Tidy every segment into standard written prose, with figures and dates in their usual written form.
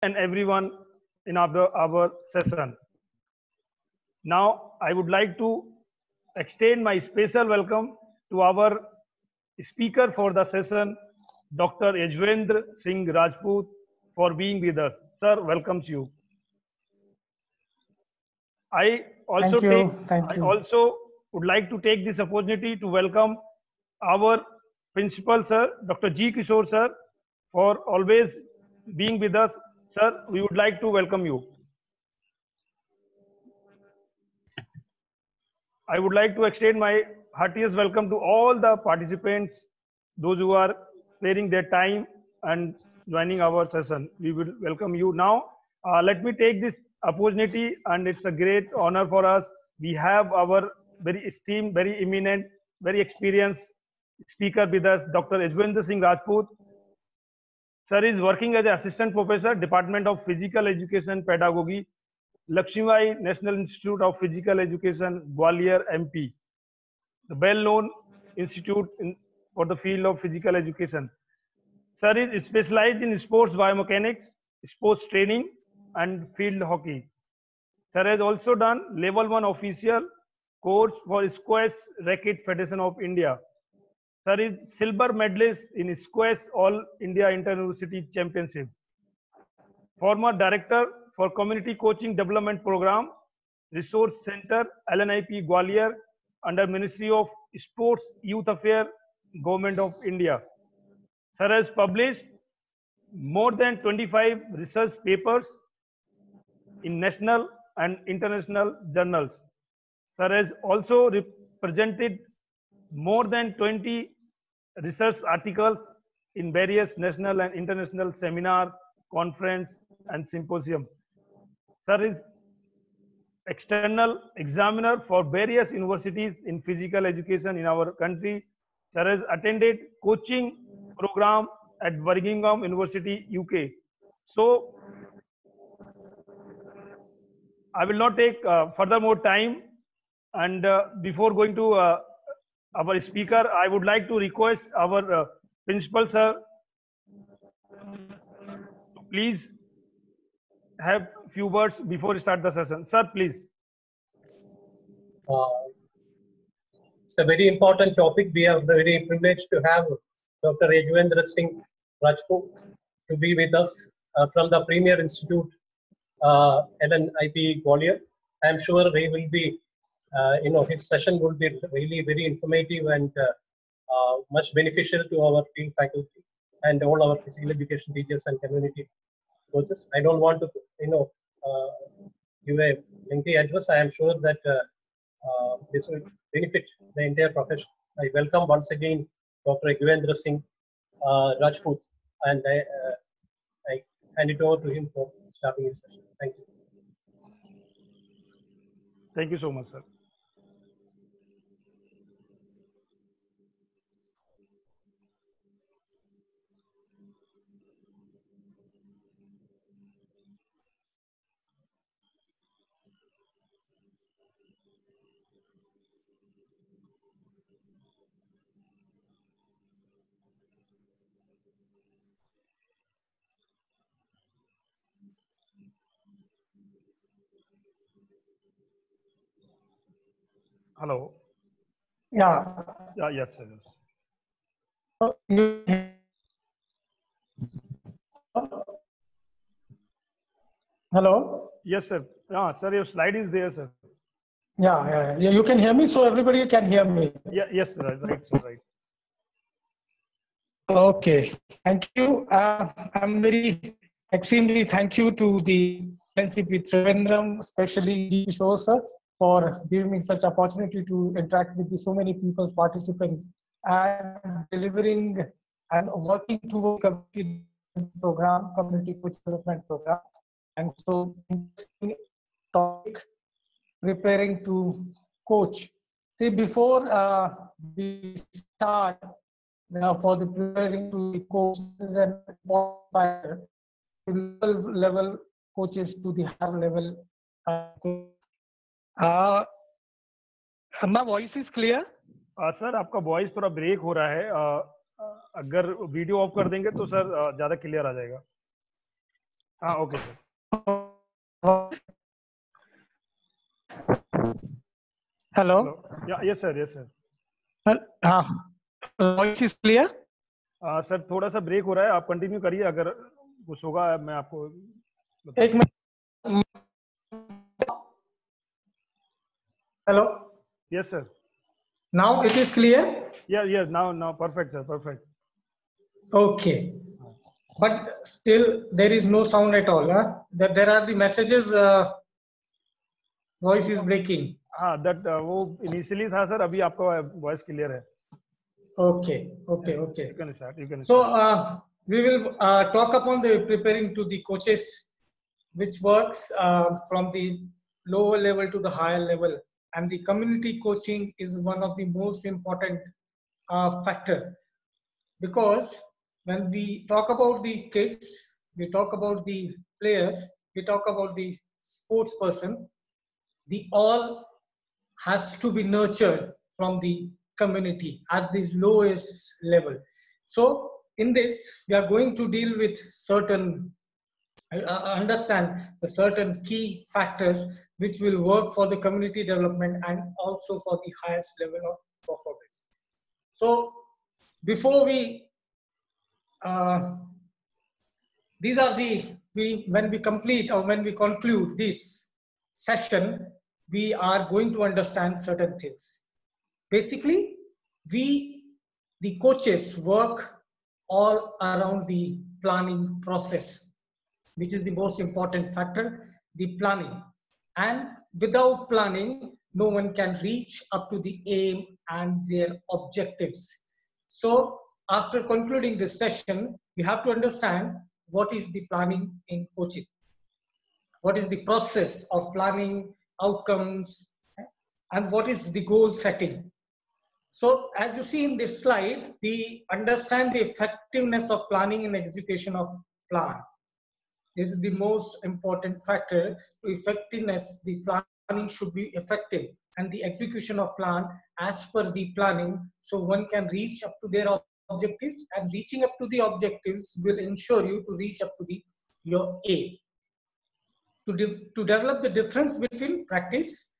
and everyone in our session. Now, I would like to extend my special welcome to our speaker for the session, Dr. Yajwendra Singh Rajput, for being with us. Sir, welcomes you. I also would like to take this opportunity to welcome our principal, sir, Dr. G. Kishore, sir, for always being with us. Sir, we would like to welcome you. I would like to extend my heartiest welcome to all the participants, those who are sparing their time and joining our session. We will welcome you now. Let me take this opportunity, and it's a great honor for us. We have our very esteemed, very eminent, very experienced speaker with us, Dr. Yajwendra Singh Rajput. Sir is working as an assistant professor, Department of Physical Education Pedagogy, Lakshmibai National Institute of Physical Education, Gwalior, MP, the well-known institute for the field of physical education. Sir is specialized in sports biomechanics, sports training, and field hockey. Sir has also done level 1 official course for Squash Racket Federation of India. Sir is silver medalist in Squash All India Inter-University Championship. Former director for Community Coaching Development Program, Resource Center, LNIP Gwalior, under Ministry of Sports, Youth Affairs, Government of India. Sir has published more than 25 research papers in national and international journals. Sir has also represented more than 20 research articles in various national and international seminars, conference, and symposium. Sir is external examiner for various universities in physical education in our country. Sir has attended coaching program at Birmingham University, UK. So, I will not take further more time. And before going to our speaker, I would like to request our principal, sir, to please have few words before we start the session. Sir, please. It's a very important topic. We are very privileged to have Dr. Yajwendra Singh Rajput to be with us from the Premier Institute, LNIP Gwalior. I am sure he will be, his session will be really very informative and much beneficial to our field faculty and all our physical education teachers and community coaches. I don't want to, give a lengthy address. I am sure that this will benefit the entire profession. I welcome once again Dr. Yajwendra Singh Rajput, and I hand it over to him for starting his session. Thank you. Thank you so much, sir. Hello. Yeah. Yeah. Yes, sir. Yes. Hello. Yes, sir. Sir, your slide is there, sir. Yeah. You can hear me, so everybody can hear me. Yeah. Yes, sir. Right. So right. Okay. Thank you. I'm very extremely thank you to the NCP Trivandrum, especially G. Kishore sir, for giving me such opportunity to interact with so many people's participants and delivering and working toward community program, community coach development program. And so interesting topic, preparing to coach. See, before we start for the preparing to the coaches and level coaches to the higher level. My voice is clear? Sir आपका voice थोड़ा break हो रहा है, अगर video of कर देंगे तो sir ज्यादा क्लियर आ जाएगा. Okay, sir. Hello. Hello. Yeah, yes, sir. Yes, sir. Voice is clear. Sir थोड़ा सा ब्रेक हो रहा है, आप कंटिन्यू करिए, अगर कुछ होगा मैं आपको एक minute. Hello. Yes sir. Now it is clear. Yeah, now perfect, sir, perfect. Okay. But still there is no sound at all. Huh? There are the messages. Voice is breaking. हाँ, that वो initially था sir, अभी आपका voice clear है. Okay. Okay. Okay. You can start. You can So start. we will talk upon the preparing to the coaches, which works from the lower level to the higher level, and the community coaching is one of the most important factor, because when we talk about the kids, we talk about the players, we talk about the sports person, the all has to be nurtured from the community at the lowest level. So in this, we are going to deal with certain, understand the certain key factors which will work for the community development and also for the highest level of performance. So before we, these are the, when we complete or when we conclude this session, we are going to understand certain things. Basically, the coaches work all around the planning process, which is the most important factor, the planning. And without planning, no one can reach up to the aim and their objectives. So after concluding this session, we have to understand what is the planning in coaching. What is the process of planning, outcomes, and what is the goal setting. So as you see in this slide, we understand the effectiveness of planning and execution of plan. This is the most important factor to effectiveness. The planning should be effective and the execution of plan as per the planning, so one can reach up to their objectives, and reaching up to the objectives will ensure you to reach up to the your aim. To develop the difference between practice,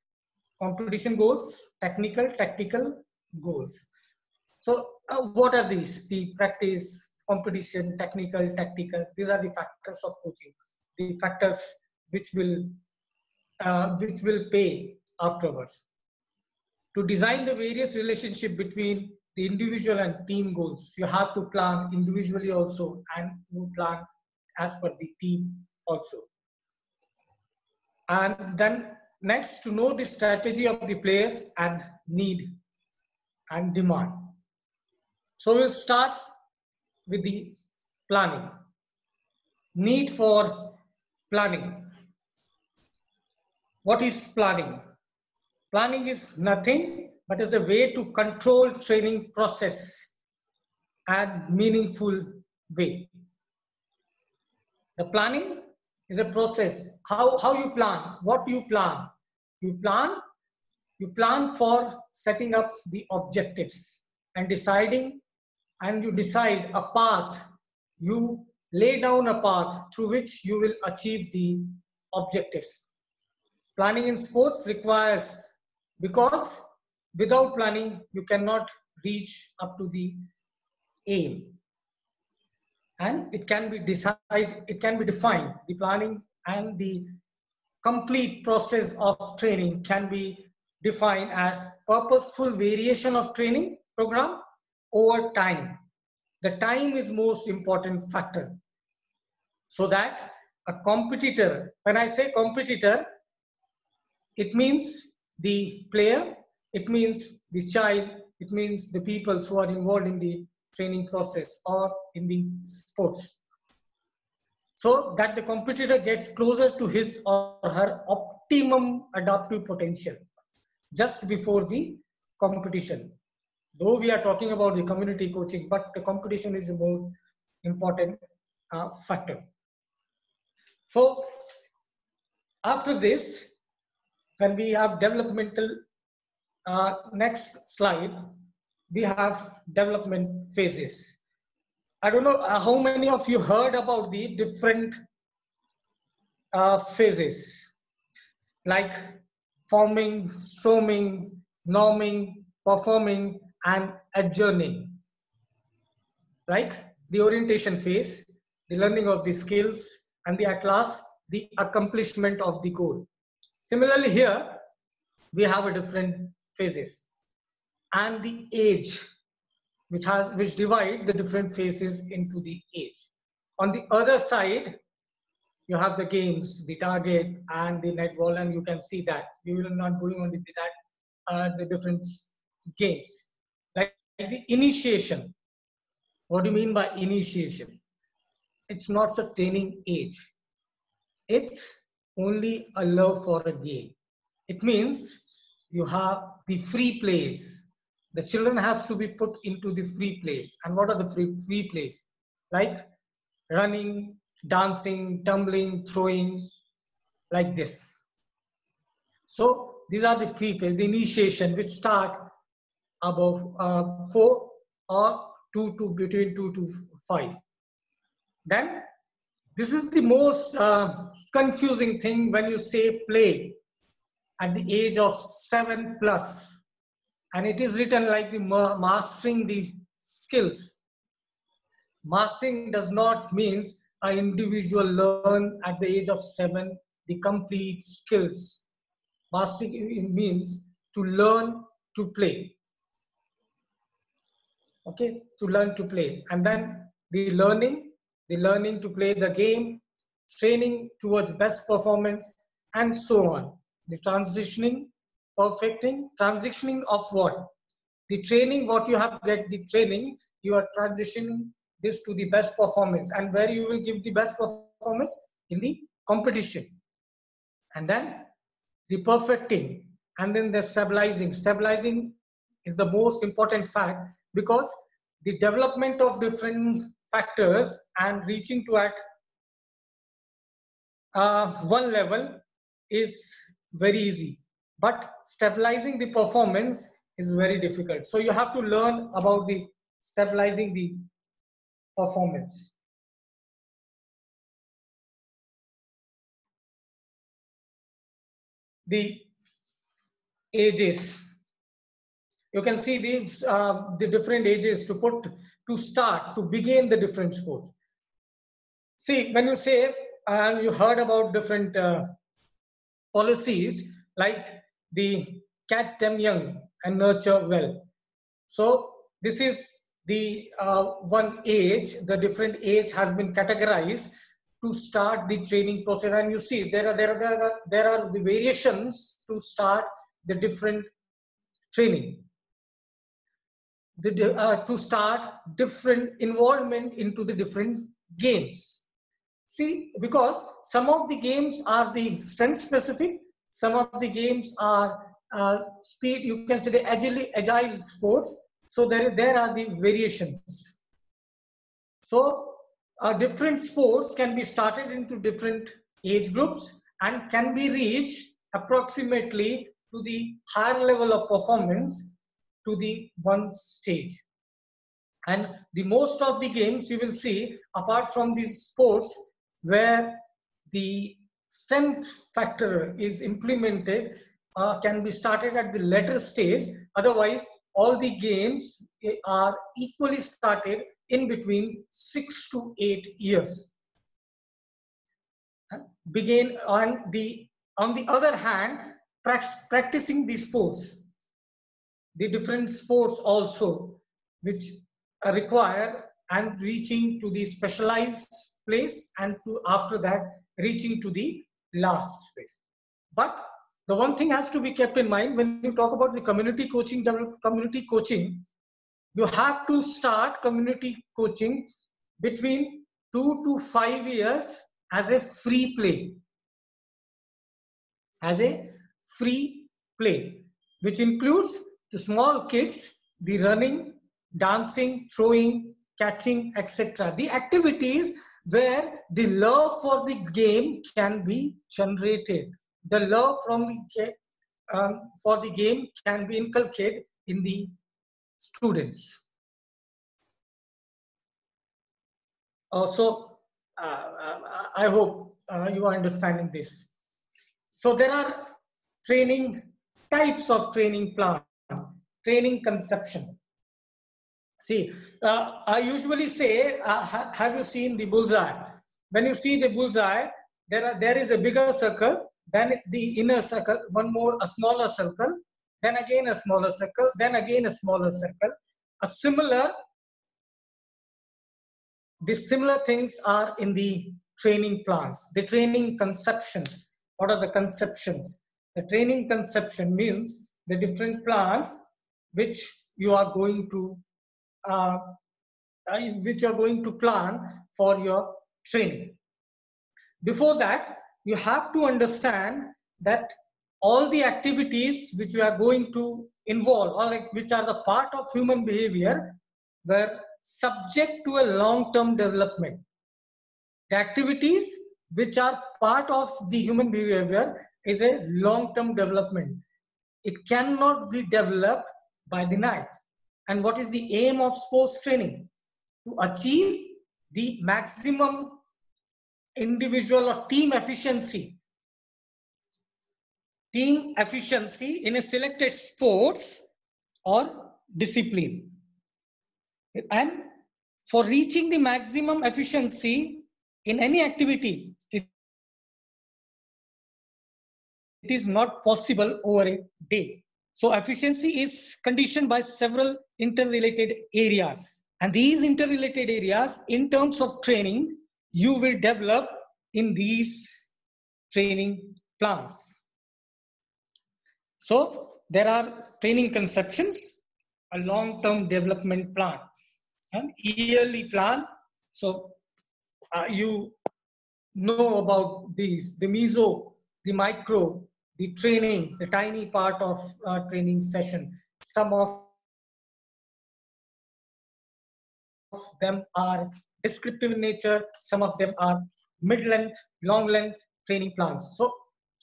competition goals, tactical goals. So what are these? The practice, competition, technical, tactical. These are the factors of coaching. The factors which will pay afterwards. To design the various relationship between the individual and team goals, you have to plan individually also and to plan as per the team also. And then next, to know the strategy of the players and need and demand. So we'll start with the planning. Need for planning. What is planning? Planning is nothing but is a way to control training process and meaningful way. The planning is a process. How you plan? What you plan? You plan for setting up the objectives and deciding, and you decide a path. You lay down a path through which you will achieve the objectives. Planning in sports requires, because without planning you cannot reach up to the aim, and it can be defined. The planning and the complete process of training can be defined as purposeful variation of training program over time. The time is most important factor, so that a competitor, when I say competitor, it means the player, it means the child, it means the people who are involved in the training process or in the sports, so that the competitor gets closer to his or her optimum adaptive potential just before the competition. Though we are talking about the community coaching, but the competition is a more important factor. So after this, when we have developmental, next slide, we have development phases. I don't know how many of you heard about the different phases like forming, storming, norming, performing, and adjourning. Like the orientation phase, the learning of the skills, and the at last, the accomplishment of the goal. Similarly here, we have a different phases and the age, which divide the different phases into the age. On the other side, you have the games, the target, and the net ball, and you can see that we will not going on the different games. Like the initiation. What do you mean by initiation? It's not a training age. It's only a love for a game. It means you have the free plays. The children has to be put into the free plays. And what are the free plays? Like running, dancing, tumbling, throwing, like this. So these are the free plays, the initiation, which start above 4 or 2 to between 2 to 5. Then this is the most confusing thing when you say play at the age of 7+, and it is written like the mastering the skills. Mastering does not means an individual learn at the age of 7 the complete skills. Mastering means to learn to play. Okay, to learn to play, and then the learning to play the game, training towards best performance, and so on. The transitioning, perfecting, transitioning of what? The training, what you have get the training, you are transitioning this to the best performance, and where you will give the best performance in the competition. And then the perfecting, and then the stabilizing. Stabilizing is the most important fact, because the development of different factors and reaching to at one level is very easy, but stabilizing the performance is very difficult. So you have to learn about the stabilizing the performance. The ages. You can see the different ages to begin the different sports. See, when you say, and you heard about different policies like the catch them young and nurture well. So this is the one age, the different age has been categorized to start the training process. And you see there are the variations to start the different training. To start different involvement into the different games. See, because some of the games are the strength specific, some of the games are speed, you can say the agile sports. So there are the variations. So different sports can be started into different age groups and can be reached approximately to the higher level of performance to the one stage. And the most of the games you will see, apart from these sports where the strength factor is implemented, can be started at the later stage. Otherwise, all the games are equally started in between 6 to 8 years. Begin on the other hand, practicing the sports, the different sports also, which require and reaching to the specialized place, and to after that reaching to the last place. But the one thing has to be kept in mind when you talk about the community coaching, you have to start community coaching between 2 to 5 years as a free play. As a free play, which includes the small kids, the running, dancing, throwing, catching, etc. The activities where the love for the game can be generated. The love for the game can be inculcated in the students. Also, I hope you are understanding this. So there are training types of training plan, training conception. See, I usually say, have you seen the bullseye? When you see the bullseye, there is a bigger circle, then the inner circle, one more, a smaller circle, then again a smaller circle, then again a smaller circle. The similar things are in the training plans, the training conceptions. What are the conceptions? The training conception means the different plans which you are going to plan for your training. Before that, you have to understand that all the activities which you are going to involve, or like which are the part of human behavior, were subject to a long-term development. The activities which are part of the human behavior is a long-term development. It cannot be developed by the night. And what is the aim of sports training? To achieve the maximum individual or team efficiency in a selected sports or discipline. And for reaching the maximum efficiency in any activity, it is not possible over a day. So efficiency is conditioned by several interrelated areas. And these interrelated areas, in terms of training, you will develop in these training plans. So there are training conceptions, a long-term development plan, an yearly plan. So you know about these, the meso, the micro, the training, the tiny part of training session. Some of them are descriptive in nature, some of them are mid-length, long-length training plans. So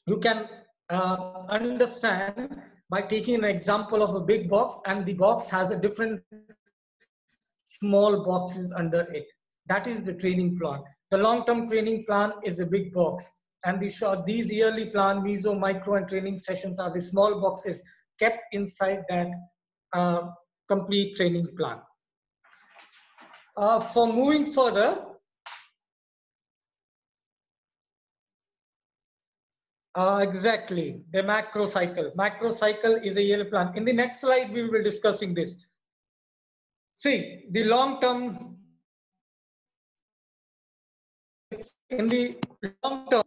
you can understand by taking an example of a big box, and the box has a different small boxes under it. That is the training plan. The long-term training plan is a big box, and these yearly plan, meso, micro, and training sessions are the small boxes kept inside that complete training plan. For moving further, exactly, the macro cycle. Macro cycle is a yearly plan. In the next slide, we will be discussing this. See, the long-term, in the long-term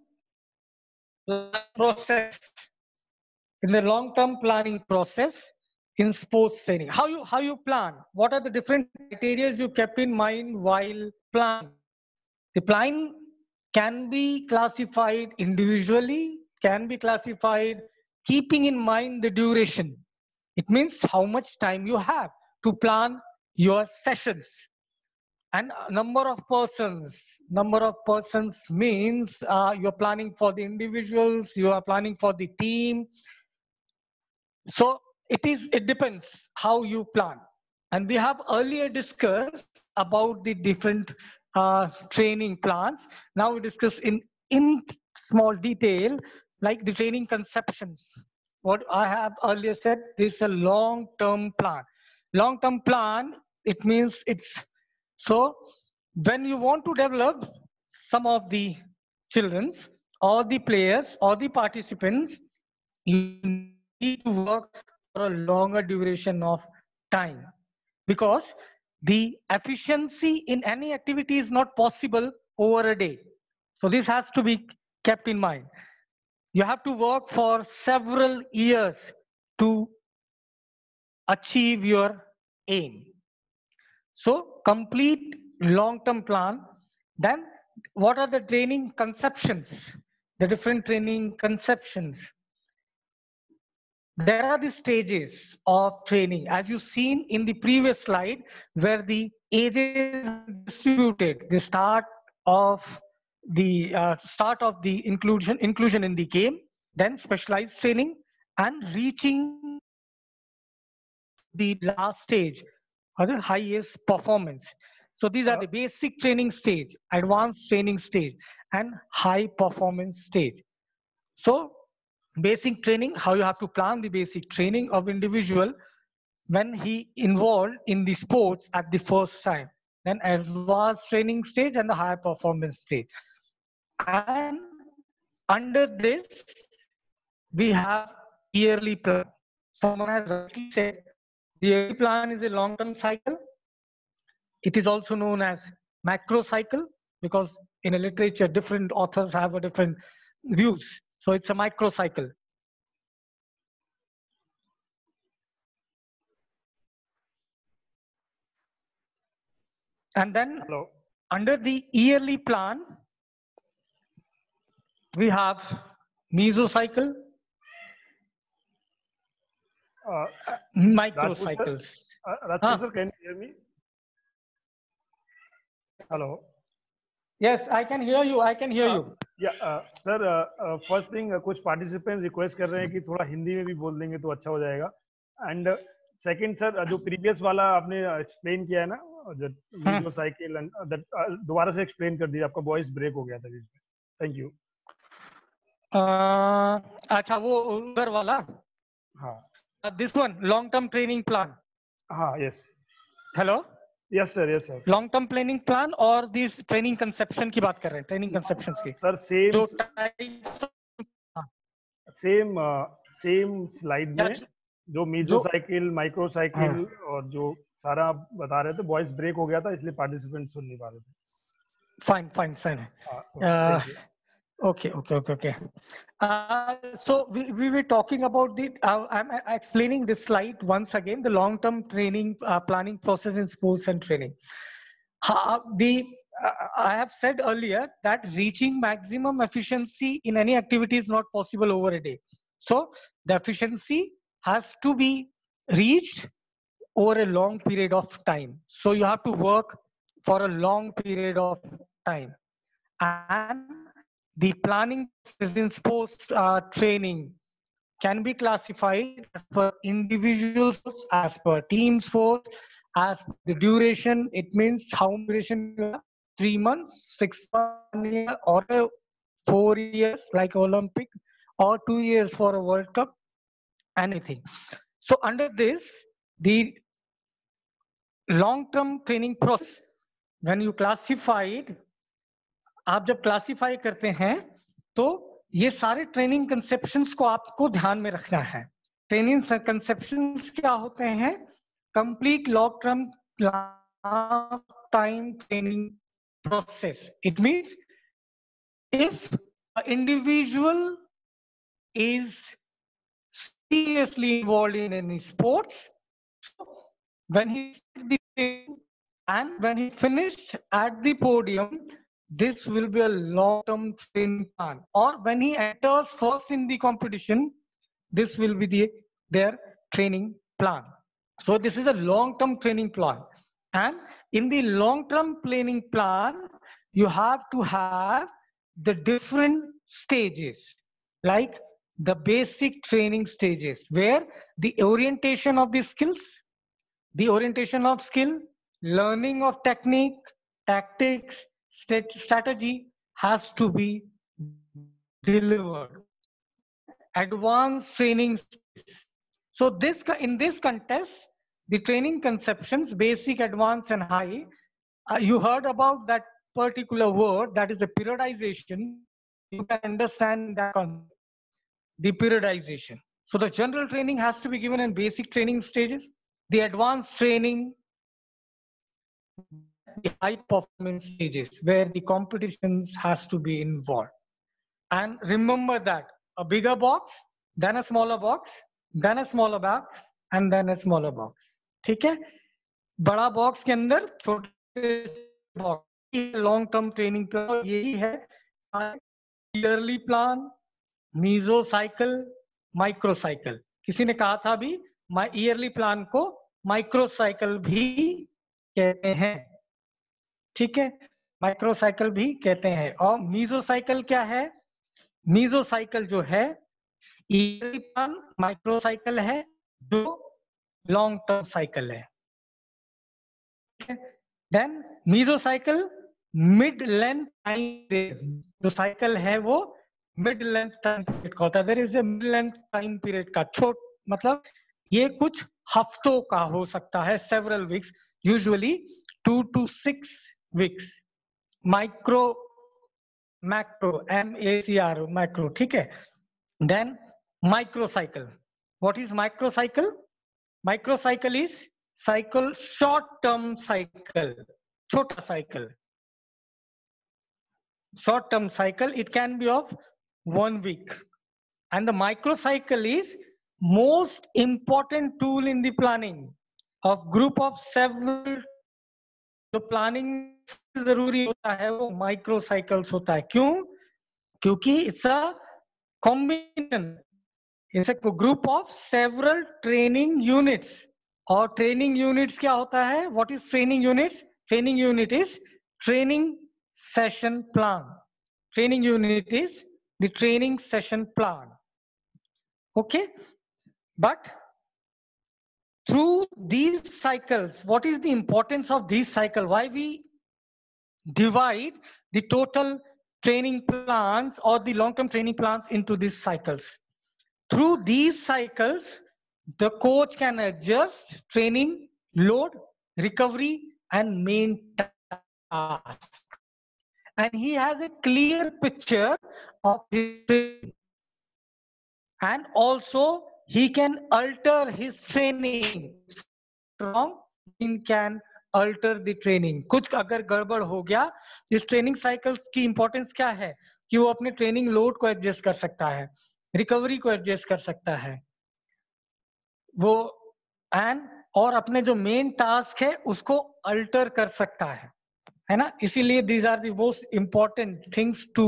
process, in the long-term planning process in sports training, how you plan? What are the different criteria you kept in mind while planning? The plan can be classified individually, can be classified keeping in mind the duration. It means how much time you have to plan your sessions. And number of persons means you're planning for the individuals, you are planning for the team. So it depends how you plan. And we have earlier discussed about the different training plans. Now we discuss in small detail, like the training conceptions. What I have earlier said, this is a long-term plan. Long-term plan, it means it's, so when you want to develop some of the children's or the players or the participants, you need to work for a longer duration of time, because the efficiency in any activity is not possible over a day. So this has to be kept in mind. You have to work for several years to achieve your aim. So complete long-term plan. Then what are the training conceptions? The different training conceptions. There are the stages of training, as you've seen in the previous slide, where the ages are distributed. The start of the inclusion in the game, then specialized training, and reaching the last stage or the highest performance. So these are the basic training stage, advanced training stage, and high performance stage. So basic training, how you have to plan the basic training of individual when he involved in the sports at the first time. Then advanced training stage and the high performance stage. And under this, we have yearly plan. Someone has rightly said the yearly plan is a long-term cycle. It is also known as macro cycle because in a literature, different authors have a different views. So it's a micro cycle. And then under the yearly plan, we have mesocycle, microcycles. Rajput sir, can you hear me? Hello. Yes, I can hear you. I can hear you. Yeah, sir. First thing, कुछ participants request कर रहे हैं कि थोड़ा हिंदी में भी बोल देंगे तो अच्छा हो जाएगा. And second, sir, जो previous वाला आपने explain किया है ना, जो mesocycle and दोबारा से explain कर दीजिए. आपका voice break हो गया था जिसमें. Thank you. अच्छा वो उधर वाला. हाँ. This one, long-term training plan. हाँ, yes. Hello. Yes sir, yes sir. Long term planning plan और दिस ट्रेनिंग कंसेप्शन की बात कर रहे हैं, ट्रेनिंग कंसेप्शंस की. सर सेम स्लाइड में जो मीजोसाइकिल, माइक्रोसाइकिल और जो सारा बता रहे थे, वॉइस ब्रेक हो गया था इसलिए पार्टिसिपेंट सुन नहीं पा रहे थे. Fine. Okay. So we were talking about the, I'm explaining this slide once again, the long-term training planning process in sports and training. I have said earlier that reaching maximum efficiency in any activity is not possible over a day. So the efficiency has to be reached over a long period of time. So you have to work for a long period of time. And the planning process in sports training can be classified as per individual sports, as per team sports, as the duration. It means how duration, 3 months, 6 months, or 4 years like Olympic, or 2 years for a World Cup, anything. So under this, the long-term training process, when you classified, आप जब classify करते हैं तो ये सारे training conceptions को आपको ध्यान में रखना है. ट्रेनिंग कंसेप्शंस क्या होते हैं? Complete long term time training process. It means if an individual is seriously involved in any sports, when he and when he finished at the podium, this will be a long-term training plan. Or when he enters first in the competition, this will be their training plan. So this is a long-term training plan. And in the long-term planning plan, you have to have the different stages, like the basic training stages, where the orientation of the skills, the orientation of skill, learning of technique, tactics, strategy has to be delivered. Advanced training. So this, in this context, the training conceptions, basic, advanced, and high, you heard about that particular word, that is the periodization. You can understand that concept, the periodization. So the general training has to be given in basic training stages, the advanced training, the high performance stages where the competitions has to be involved. And remember that a bigger box, then a smaller box, then a smaller box, and then a smaller box. ठीक है? बड़ा box के अंदर छोटे box. Long term training plan यही है. Yearly plan, meso cycle, micro cycle. किसी ने कहा था अभी ईयरली प्लान को माइक्रो साइकिल भी कहते हैं. ठीक है, माइक्रो साइकिल भी कहते हैं. और मीजो साइकिल क्या है? मीजो साइकिल जो है ईयरली प्लान माइक्रो साइकिल है, जो लॉन्ग टर्म साइकिल है. Then mesocycle mid length time period, जो साइकिल है वो मिड लेंथ टाइम पीरियड का होता है। There is a mid length time period का, छोट मतलब ये कुछ हफ्तों का हो सकता है, several weeks, usually 2 to 6 weeks. Micro macro MACRO macro, ठीक है। Then microcycle, what is microcycle? Microcycle is cycle, short term cycle, छोटा cycle, short term cycle. It can be of 1 week, and the microcycle is most important tool in the planning of group of several. जो planning जरूरी होता है वो माइक्रोसाइकिल्स होता है। क्यों? क्योंकि it's a combination, it's a group of several training units. और ट्रेनिंग यूनिट्स क्या होता है? What is training units? Training unit is training session plan. Training unit is the training session plan. Okay, but through these cycles, what is the importance of these cycles? Why we divide the total training plans or the long-term training plans into these cycles? Through these cycles, the coach can adjust training load, recovery, and main task. And he has a clear picture of his training. And also he can alter his training. Wrong, he can alter the training. कुछ अगर गड़बड़ हो गया, इस training cycles की importance क्या है कि वो अपने ट्रेनिंग लोड को एडजस्ट कर सकता है, रिकवरी को एडजस्ट कर सकता है, वो एंड और अपने जो मेन टास्क है उसको अल्टर कर सकता है ना। इसीलिए these are the most important things to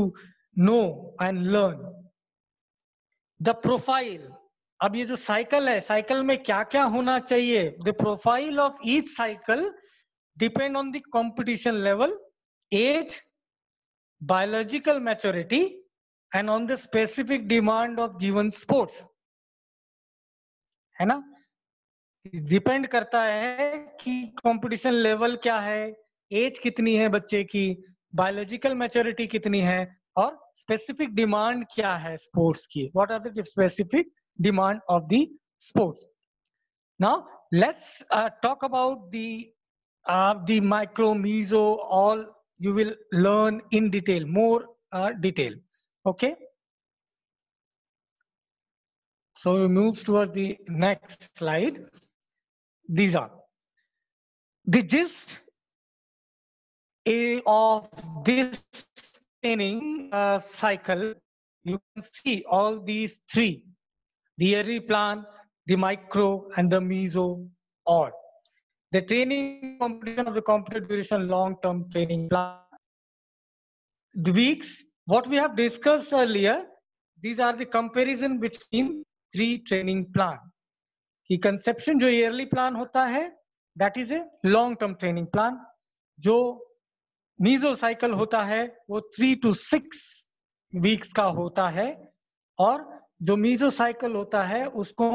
know and learn. The profile, अब ये जो साइकिल है, साइकिल में क्या क्या होना चाहिए? The profile of each cycle depend on the competition level, age, biological maturity and on the specific demand of given sports, है ना। डिपेंड करता है कि कंपटीशन लेवल क्या है, एज कितनी है बच्चे की, बायोलॉजिकल मैच्योरिटी कितनी है, और स्पेसिफिक डिमांड क्या है स्पोर्ट्स की। What are the specific demand of the sports? Now let's talk about the micro, meso, all you will learn in detail, more detail. Okay, so we move towards the next slide. These are the gist of this training cycle. You can see all these three: the yearly plan, the micro, and the meso, or the training competition of the competitive duration long-term training plan. The weeks, what we have discussed earlier, these are the comparison between three training plan. कि conception जो yearly plan होता है that is a long term training plan, जो meso cycle होता है वो 3 to 6 weeks का होता है, और जो मीजो साइकिल होता है उसको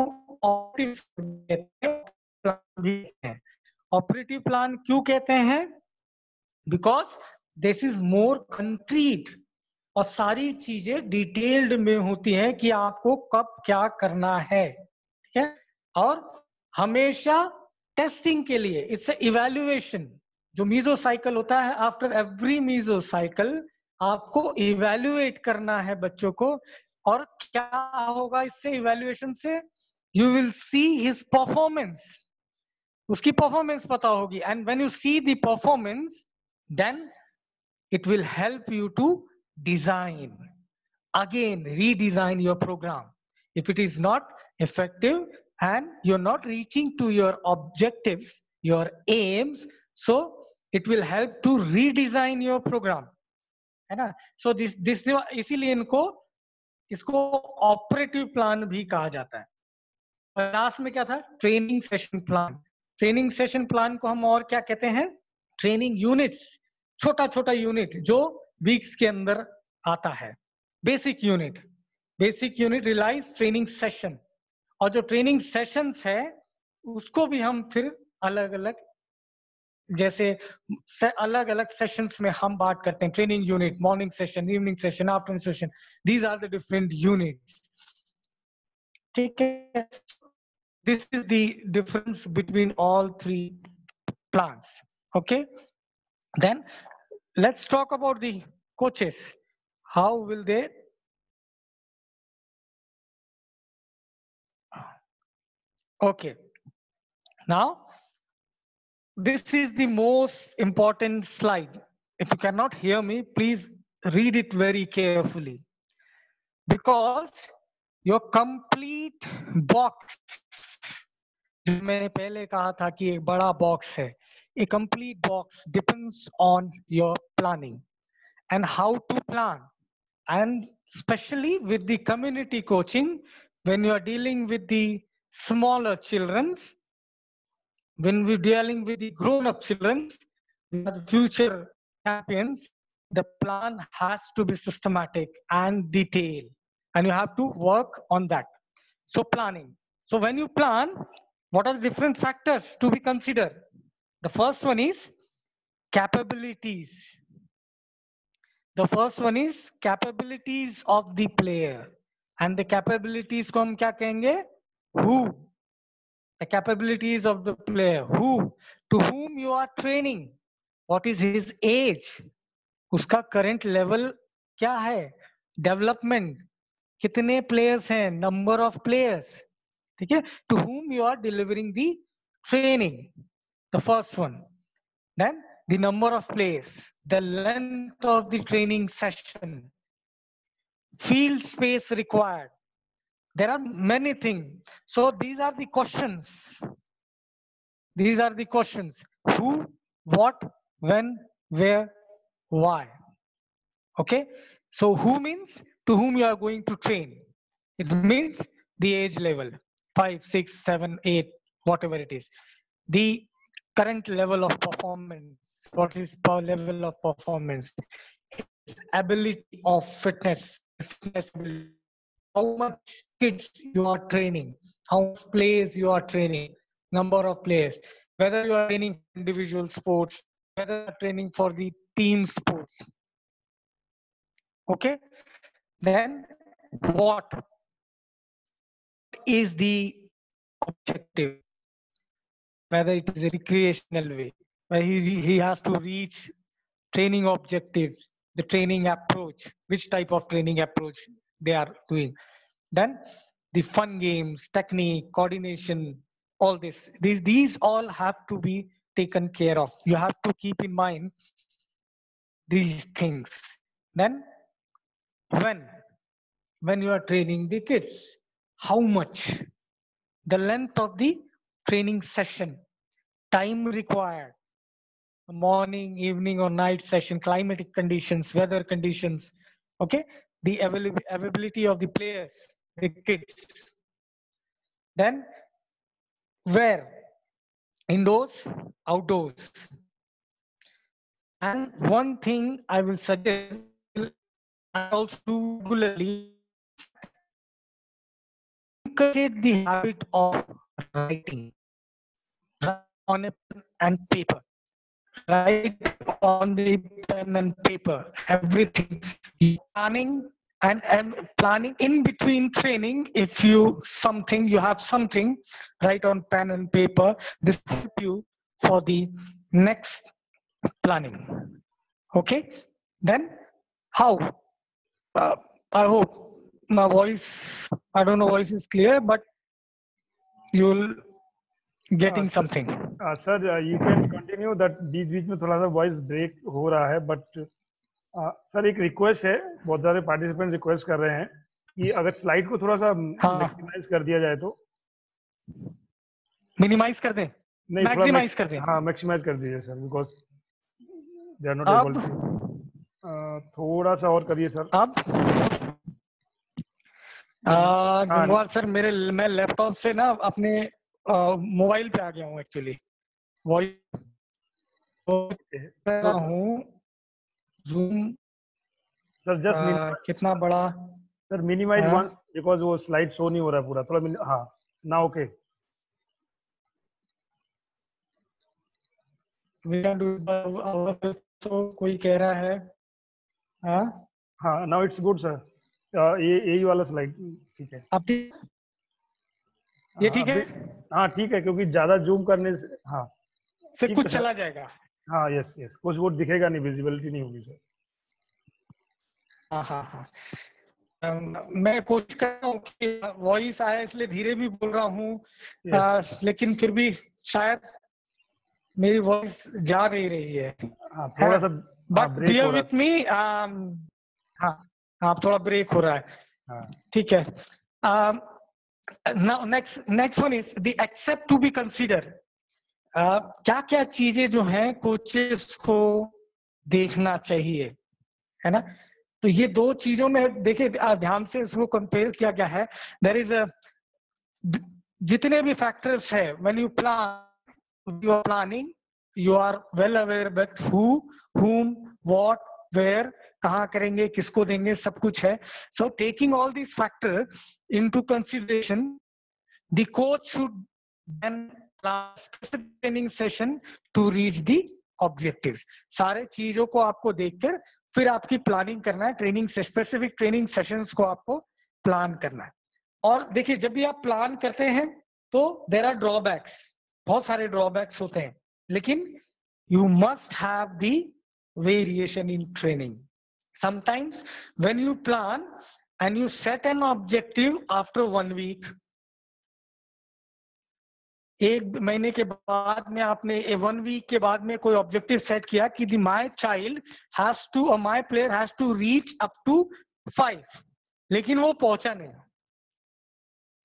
ऑपरेटिव प्लान क्यों कहते हैं? Because this is more concrete, और सारी चीजें डिटेल्ड में होती हैं कि आपको कब क्या करना है, ठीक है। और हमेशा टेस्टिंग के लिए इट्स इवैल्यूएशन। जो मीजो साइकिल होता है, आफ्टर एवरी मीजो साइकिल आपको इवैल्यूएट करना है बच्चों को, और क्या होगा इससे, इवैल्यूएशन से you will see his performance, उसकी परफॉर्मेंस पता होगी। And when you see the performance, then it will help you to design, again redesign your program. If it is not effective and you're not reaching to your objectives, your aims, so it will help to redesign your program, है ना। so this इसीलिए इसको operative plan भी कहा जाता है। और last में क्या था? Training session plan. Training session plan को हम और क्या कहते हैं? ट्रेनिंग यूनिट्स, छोटा छोटा यूनिट जो वीक्स के अंदर आता है। Basic unit realise training session, और जो ट्रेनिंग सेशंस है उसको भी हम फिर अलग अलग जैसे अलग अलग सेशंस में हम बात करते हैं, training unit, morning session, evening session, afternoon session, these are the different units. ठीक है, this is the difference between all three plans. Okay, then let's talk about the coaches. How will they? Okay, now this is the most important slide. If you cannot hear me, please read it very carefully, because your complete box, जो मैंने पहले कहा था कि एक बड़ा box है, a complete box depends on your planning and how to plan. And especially with the community coaching, when you are dealing with the smaller children's, when we're dealing with the grown-up children's, the future champions, the plan has to be systematic and detailed, and you have to work on that. So planning. So when you plan, what are the different factors to be considered? The first one is capabilities. The first one is capabilities of the player. And the capabilities को हम क्या कहेंगे? Who? The capabilities of the player. Who? To whom you are training? What is his age? उसका current level क्या है? Development. कितने players हैं? Number of players. ठीक है? To whom you are delivering the training. The first one. Then the number of players, the length of the training session, field space required. There are many things. So these are the questions. These are the questions. Who, what, when, where, why. Okay. So who means to whom you are going to train. It means the age level, 5, 6, 7, 8, whatever it is. The current level of performance. What is level of performance? Its ability of fitness. How much kids you are training, how much players you are training, number of players, whether you are training individual sports, whether you are training for the team sports. Okay, then what is the objective? Whether it is a recreational way, where he has to reach training objectives, the training approach, which type of training approach they are doing. Then the fun games, technique, coordination, all this. These all have to be taken care of. You have to keep in mind these things. Then when you are training the kids, how much? The length of the training session, time required, morning, evening or night session, climatic conditions, weather conditions, okay? The availability of the players, the kids. Then where? Indoors, outdoors. And one thing I will suggest, I also do regularly, inculcate the habit of writing. Write on a pen and paper. Write on the pen and paper everything. Planning and planning in between training. If you have something, write on pen and paper. This help you for the next planning. Okay. Then how? I hope my voice, I don't know, voice is clear, but you'll getting something. Sir, you can continue that. बीच में थोड़ा सा voice break हो रहा है, but sir एक request है, बहुत सारे पार्टिसिपेंट रिक्वेस्ट कर रहे हैं कि अगर स्लाइड को थोड़ा सा मैक्सिमाइज कर दिया जाए तो. मिनिमाइज कर दें? नहीं, मैक्सिमाइज कर दें? हाँ, मैक्सिमाइज कर दीजिए sir, because they are not able to. थोड़ा सा और करिए सर. अब सर मैं लैपटॉप से ना अपने मोबाइल पे आ गया हूँ एक्चुअली. वॉइस हूँ जूम सर, जस्ट कितना बड़ा सर, मिनिमाइज वंस, बिकॉज वो स्लाइड शो नहीं हो रहा है पूरा. थोड़ा हाँ, ना okay. we can do it by ourselves. So कोई कह रहा है, हाँ, हाँ, now it's good sir. ये यही वाला स्लाइड ठीक है. आप ये ठीक है, हाँ ठीक है, क्योंकि ज्यादा जूम करने से हाँ से ठीक कुछ है सर. चला जाएगा. हाँ यस यस, कुछ वो दिखेगा नहीं, विजिबिलिटी नहीं होगी सर. हाँ हाँ हाँ. मैं कोशिश कर रहा हूँ कि वॉइस आया इसलिए धीरे भी बोल रहा हूँ, लेकिन फिर भी शायद मेरी वॉइस जा नहीं रही है. हाँ थोड़ा सा बट ब्रेक बियर हो रहा विथ मी. हाँ हाँ, थोड़ा ब्रेक हो रहा है. हाँ. ठीक है. Now next one is the accept to be considered. क्या क्या चीजें जो हैं कोचेस को देखना चाहिए, है ना. तो ये दो चीजों में देखिए ध्यान से इसको कंपेयर किया गया है. देयर इज अ जितने भी फैक्टर्स है, when you plan, you are planning, you are well aware with who, whom, what, where, कहाँ करेंगे, किसको देंगे, सब कुछ है. So taking all this factor into consideration, the coach should then plan specific training session to reach the objectives. सारे चीजों को आपको देखकर फिर आपकी प्लानिंग करना है. ट्रेनिंग से स्पेसिफिक ट्रेनिंग सेशंस को आपको प्लान करना है. और देखिए जब भी आप प्लान करते हैं तो देयर आर ड्रॉबैक्स, बहुत सारे ड्रॉबैक्स होते हैं, लेकिन you must have the variation in training. Sometimes when you plan and you set an objective after 1 week, एक महीने के बाद में आपने 1 वीक के बाद में कोई ऑब्जेक्टिव सेट किया कि माय चाइल्ड हैज टू और my player has to reach up to 5, लेकिन वो पहुंचा नहीं.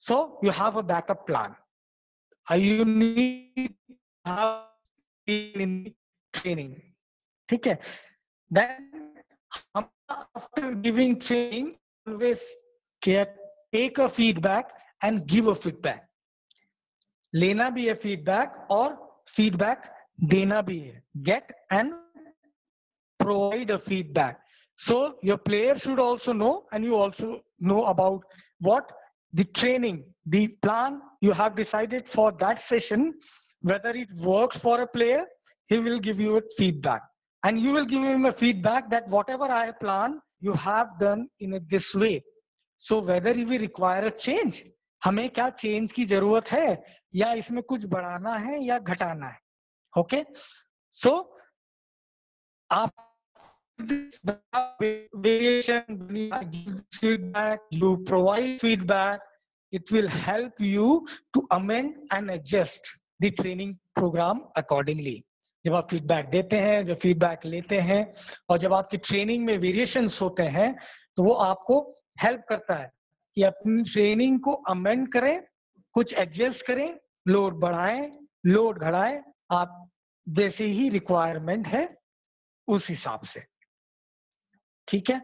So you have a backup plan. You need in training. ठीक है. Then after giving training always take a feedback and give a feedback. लेना भी है फीडबैक और फीडबैक देना भी है. Get and provide a feedback. So your player should also know, and you also know about what the training, the plan you have decided for that session, whether it works for a player. He will give you a feedback, and you will give him a feedback that whatever I plan, you have done in this way. So whether we require a change, हमें क्या change की जरूरत है, या इसमें कुछ बढ़ाना है या घटाना है. ओके. सो आप this variation, feedback, you provide feedback, it will help you to amend and adjust the training program accordingly. जब आप फीडबैक देते हैं, जब फीडबैक लेते हैं, और जब आपकी ट्रेनिंग में वेरिएशंस होते हैं, तो वो आपको हेल्प करता है कि अपनी ट्रेनिंग को अमेंड करें, कुछ एडजस्ट करें, लोड बढ़ाएं, लोड घटाएं, आप जैसे ही रिक्वायरमेंट है उस हिसाब से. ठीक है.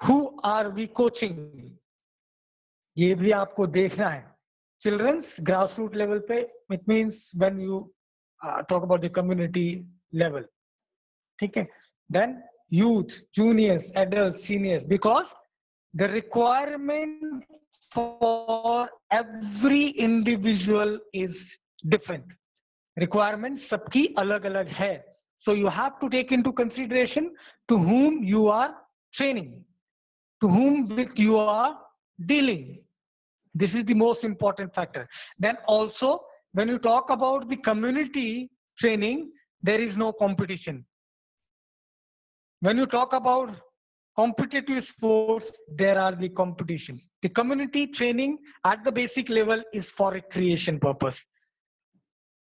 Who are we coaching? ये भी आपको देखना है. Children's grassroots level पे, it means when you talk about the community level. ठीक है. Then youth, juniors, adults, seniors, because the requirement for every individual is different. Requirement सबकी अलग अलग है. So you have to take into consideration to whom you are training, to whom with you are dealing. This is the most important factor. Then also, when you talk about the community training, there is no competition. When you talk about competitive sports, there are the competition. The community training at the basic level is for recreation purpose.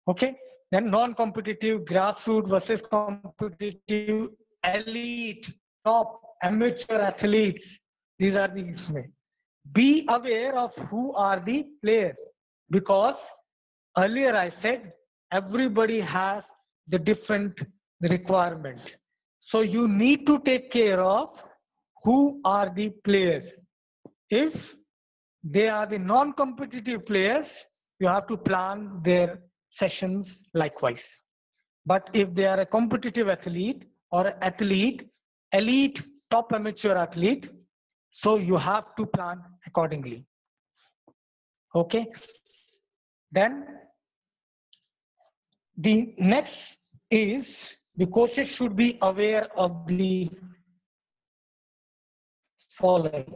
Okay. Then non-competitive, grassroots versus competitive, elite, top, amateur athletes. These are the way. Be aware of who are the players, because earlier I said everybody has the different requirement. So you need to take care of who are the players. If they are the non-competitive players, you have to plan their sessions likewise. But if they are a competitive athlete or athlete, elite, top amateur athlete, so you have to plan accordingly. Okay. Then the next is the coaches should be aware of the following.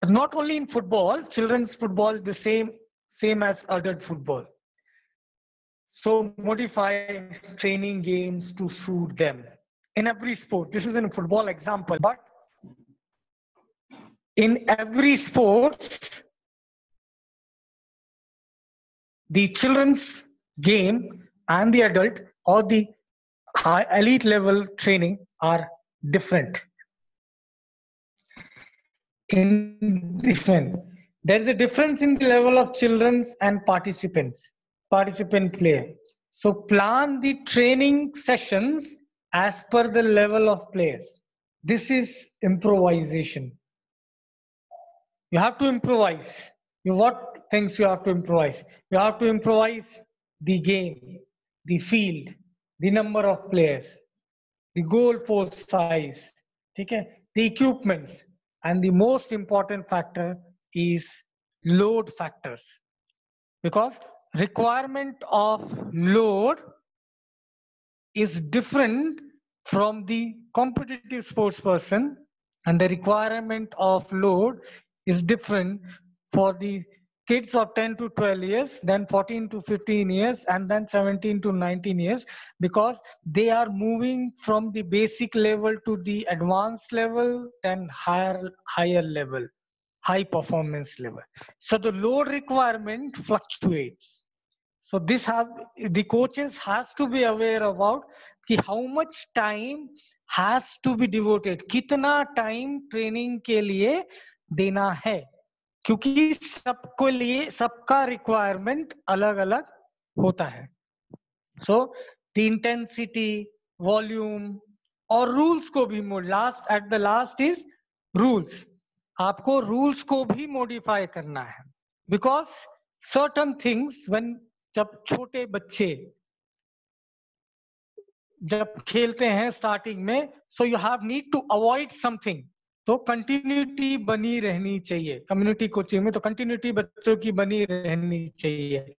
Not only in football, children's football the same as adult football. So modify training games to suit them. In every sport, this is a football example, but in every sport, the children's game and the adult or the high elite level training are different. There's a difference in the level of children's and participant player. So plan the training sessions as per the level of players. This is improvisation. You have to improvise. What things you have to improvise? You have to improvise the game, the field, the number of players, the goal post size, okay? The equipments, and the most important factor is load factors, because requirement of load is different from the competitive sports person, and the requirement of load is different for the kids of 10 to 12 years, then 14 to 15 years, and then 17 to 19 years, because they are moving from the basic level to the advanced level, then higher level, high performance level. So the load requirement fluctuates. So the coaches has to be aware about how much time has to be devoted, कितना time training के लिए देना है, क्योंकि सबको लिए सबका requirement अलग अलग होता है. So the intensity, volume और rules को भी at the last is rules. आपको rules को भी modify करना है, because certain things when जब छोटे बच्चे जब खेलते हैं स्टार्टिंग में, so you have need to avoid something. तो कंटिन्यूटी बनी रहनी चाहिए. कम्युनिटी कोचिंग में तो कंटिन्यूटी बच्चों की बनी रहनी चाहिए.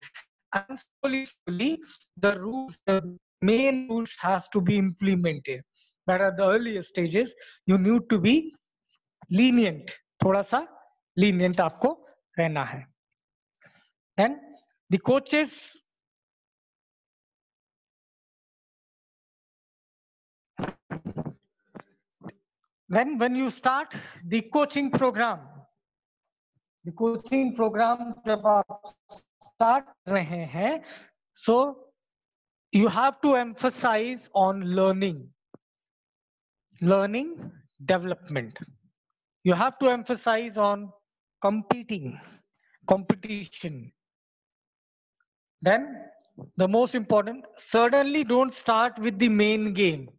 And slowly the rules, the main rules has to be implemented. But at the earlier stages, you need to be lenient. थोड़ा सा lenient आपको रहना है. Then the coaches when you start the coaching program जब आप start रहे हैं, so you have to emphasize on learning development. You have to emphasize on competition. Then the most important, suddenly don't start with the main game.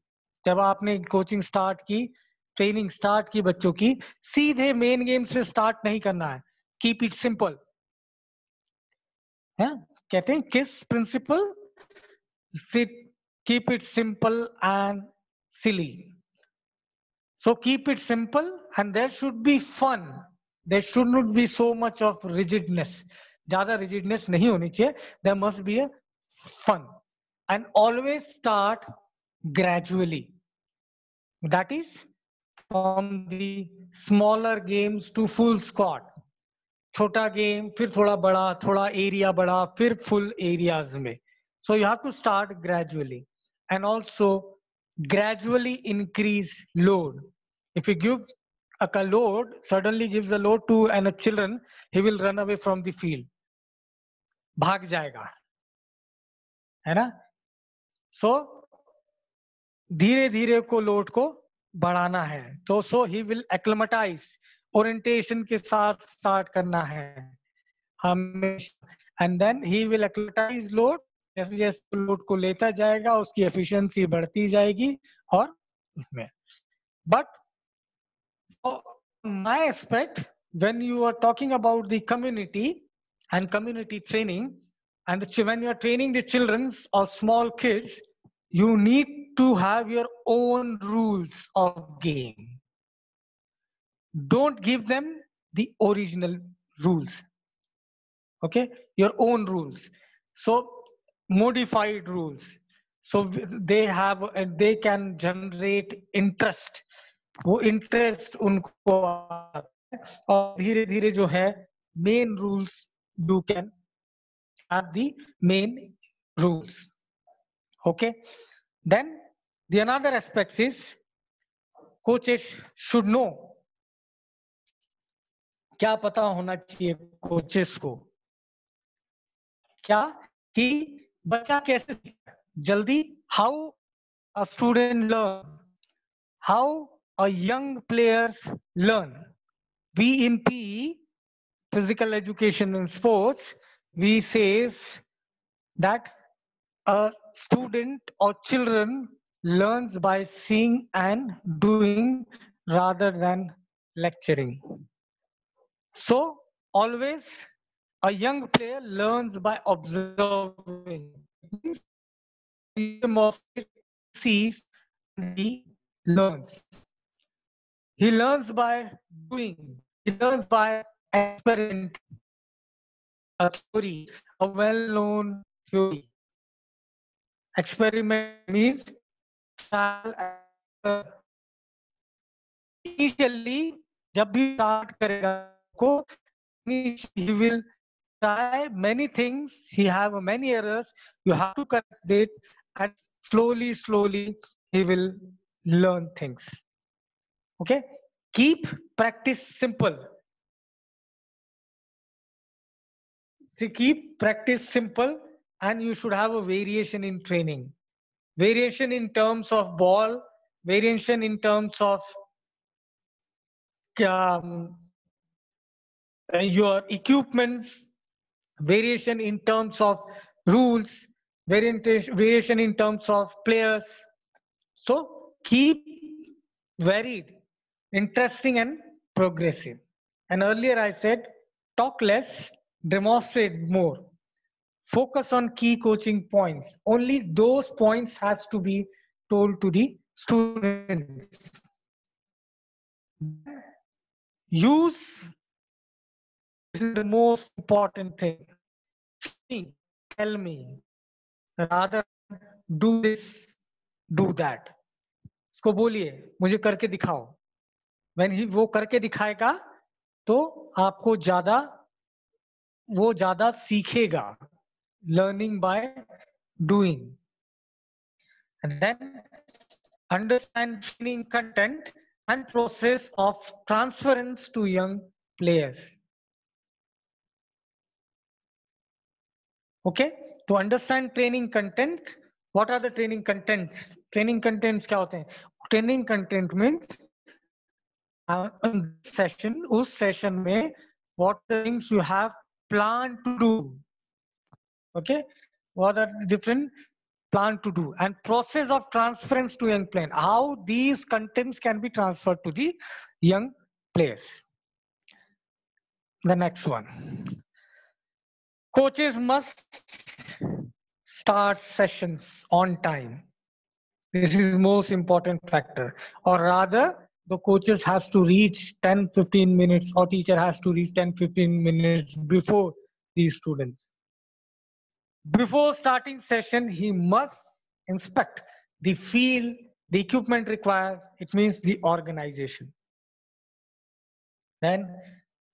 जब आपने coaching start की, training start की बच्चों की, सीधे main game से start नहीं करना है. Keep it simple. है? कहते हैं KISS principle, keep it simple and silly. So keep it simple, and there should be fun. There should not be so much of rigidness. ज़्यादा rigidness नहीं होनी चाहिए. There must be a fun, and always start gradually. That is from the smaller games to full squad. छोटा game, फिर थोड़ा बड़ा, थोड़ा area बड़ा, फिर full areas में. So you have to start gradually, and also gradually increase load. If you give a load, suddenly gives a load to a children, he will run away from the field. भाग जाएगा, है ना? So धीरे धीरे को load को बढ़ाना है. तो so he will acclimatize. Orientation के साथ start करना है हमेशा, and then he will acclimatize load. जैसे जैसे लोड को लेता जाएगा, उसकी efficiency बढ़ती जाएगी और उसमें. But from my aspect, when you are talking about the community and community training, and when you are training the children or small kids, you need to have your own rules of game. Don't give them the original rules. Okay, your own rules. So modified rules. So they can generate interest. वो interest उनको आता है और धीरे धीरे जो है main rules you can have the main rules. Okay. Then the another aspect is coaches should know. क्या पता होना चाहिए coaches को क्या कि बच्चा कैसे सीखता है जल्दी, how a student learn, how a young players learn. We in PE, physical education and sports, we says that a student or children learns by seeing and doing rather than lecturing. So always a young player learns by observing. He sees and he learns. He learns by doing. He learns by experiment. A theory, a well-known theory. Experiment means trial and error. Initially, जब भी start करेगा को, he will try many things. He have many errors. You have to correct it, and slowly he will learn things. Okay. Keep practice simple. See, keep practice simple, and you should have a variation in training. Variation in terms of ball, variation in terms of your equipments, variation in terms of rules, variation in terms of players. So keep varied, interesting and progressive. And earlier I said, talk less, demonstrate more. Focus on key coaching points. Only those points has to be told to the students. Use is the most important thing. Tell me, rather do this, do that. इसको बोलिए, मुझे करके दिखाओ. When वो करके दिखाएगा, तो आपको वो ज्यादा सीखेगा. Learning by doing. And then understand training content and process of transference to young players. Okay, to understand training content, what are the training contents? Training contents क्या होते हैं? Training content means session, उस session में what things you have planned to do. Okay, what are the different plan to do, and process of transference to young player, how these contents can be transferred to the young players. The next one, coaches must start sessions on time. This is most important factor, or rather the coaches has to reach 10-15 minutes, or teacher has to reach 10-15 minutes before these students. Before starting session, he must inspect the field, the equipment required. It means the organization. Then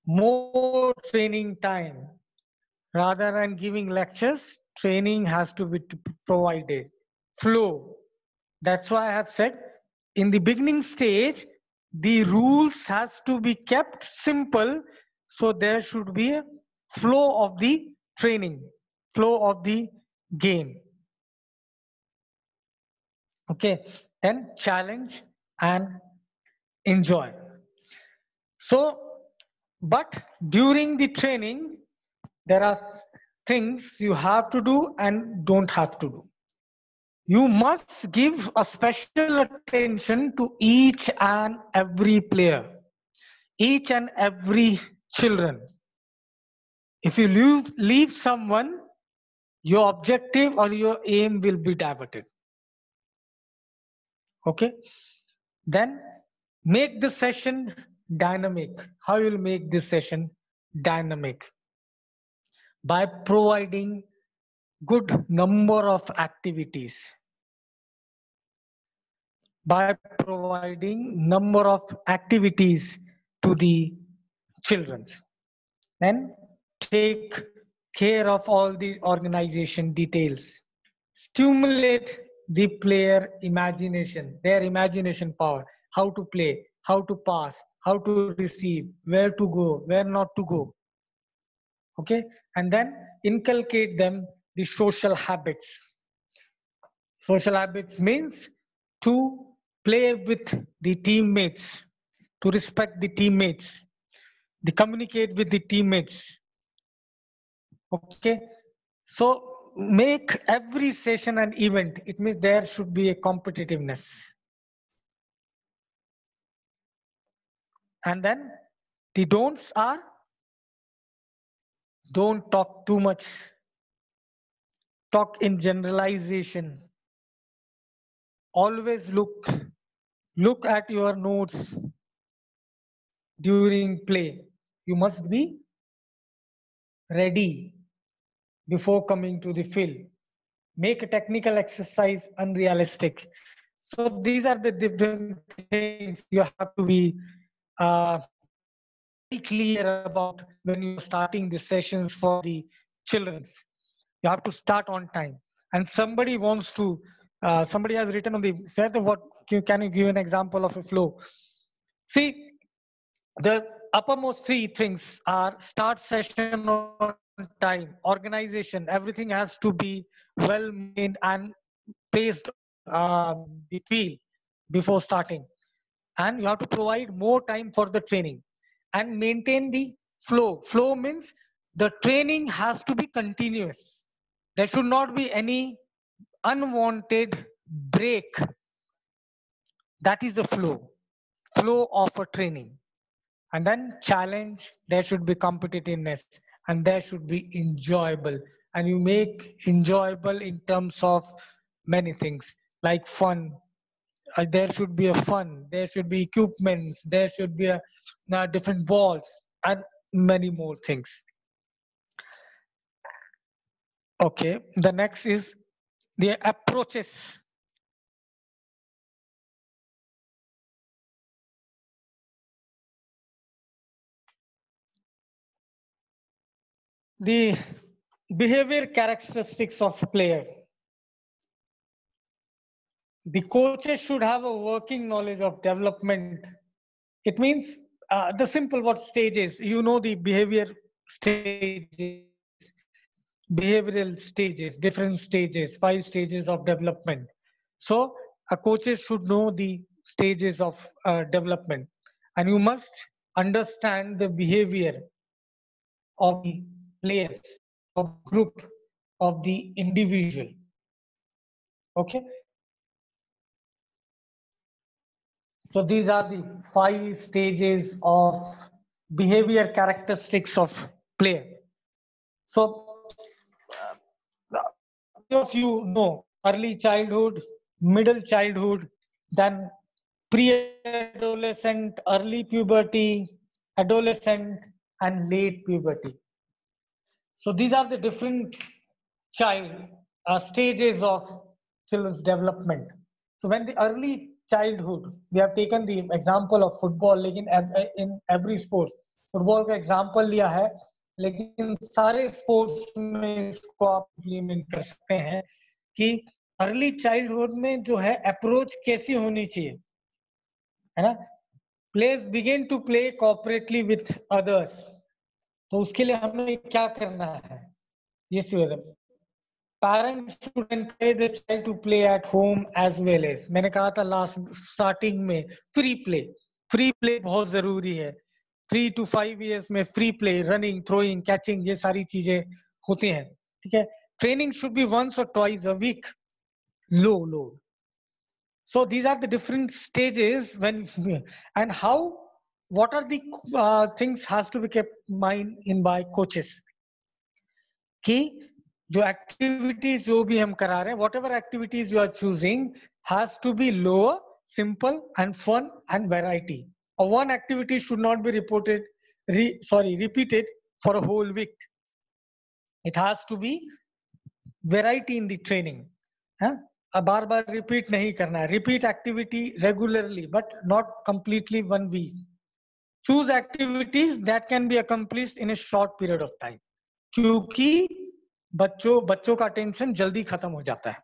more training time. Rather than giving lectures, training has to be provided. Flow. That's why I have said in the beginning stage, the rules has to be kept simple. So there should be a flow of the training, flow of the game. Okay, then challenge and enjoy. So, but during the training, there are things you have to do and don't have to do. You must give a special attention to each and every player, each and every children. If you leave someone, your objective or your aim will be diverted. Okay, then make the session dynamic. How you will make this session dynamic? By providing good number of activities by providing number of activities to the children. Then take care of all the organization details. Stimulate the player imagination, their imagination power, how to play, how to pass, how to receive, where to go, where not to go. Okay, and then inculcate them the social habits. Social habits means to play with the teammates, to respect the teammates, to communicate with the teammates. Okay, so make every session an event. It means there should be a competitiveness. And then the don'ts are, don't talk too much, talk in generalization. Always look at your notes during play. You must be ready before coming to the field. Make a technical exercise unrealistic. So these are the different things you have to be very clear about when you're starting the sessions for the children's. You have to start on time. And somebody wants to, somebody has written on the set of what, can you give an example of a flow? See, the uppermost three things are start session on time, organization, everything has to be well made and placed the field before starting. And you have to provide more time for the training and maintain the flow. Flow means the training has to be continuous. There should not be any unwanted break. That is the flow of a training. And then challenge, there should be competitiveness and there should be enjoyable. And you make enjoyable in terms of many things like fun. There should be a fun, there should be equipments, there should be different balls and many more things. Okay, the next is the approaches. The behavior characteristics of player. The coaches should have a working knowledge of development. It means the simple what stages, you know, the behavior stages, behavioral stages, different stages, 5 stages of development. So a coaches should know the stages of development, and you must understand the behavior of the players, of group, of the individual. Okay. So these are the 5 stages of behavior characteristics of player. So of you know early childhood, middle childhood, then pre-adolescent, early puberty, adolescent, and late puberty. So these are the different child stages of children's development. So when the early childhood, we have taken the example of football, in every sport, football का example लिया है, लेकिन सारे sports में इसको आप implement कर सकते हैं कि early childhood में जो है approach कैसी होनी चाहिए, है ना? Players begin to play cooperatively with others. तो उसके लिए हमें क्या करना है? ये parents should encourage the child to play at home as well as, मैंने कहा था लास्ट स्टार्टिंग में फ्री प्ले बहुत जरूरी है. 3 to 5 years में free play, running, throwing, catching, ये सारी चीजें होती हैं. ठीक है. Training should be once or twice a week. low. So these are the different stages when, and how, what are the things has to be kept in by coaches कि जो activities जो भी हम करा रहे हैं, whatever activities you are choosing has to be lower, simple and fun and variety. Or one activity should not be repeated for a whole week. It has to be variety in the training. हाँ? अब बार बार repeat नहीं करना है. Repeat activity regularly, but not completely 1 week. Choose activities that can be accomplished in a short period of time. क्योंकि बच्चों का attention जल्दी खत्म हो जाता है.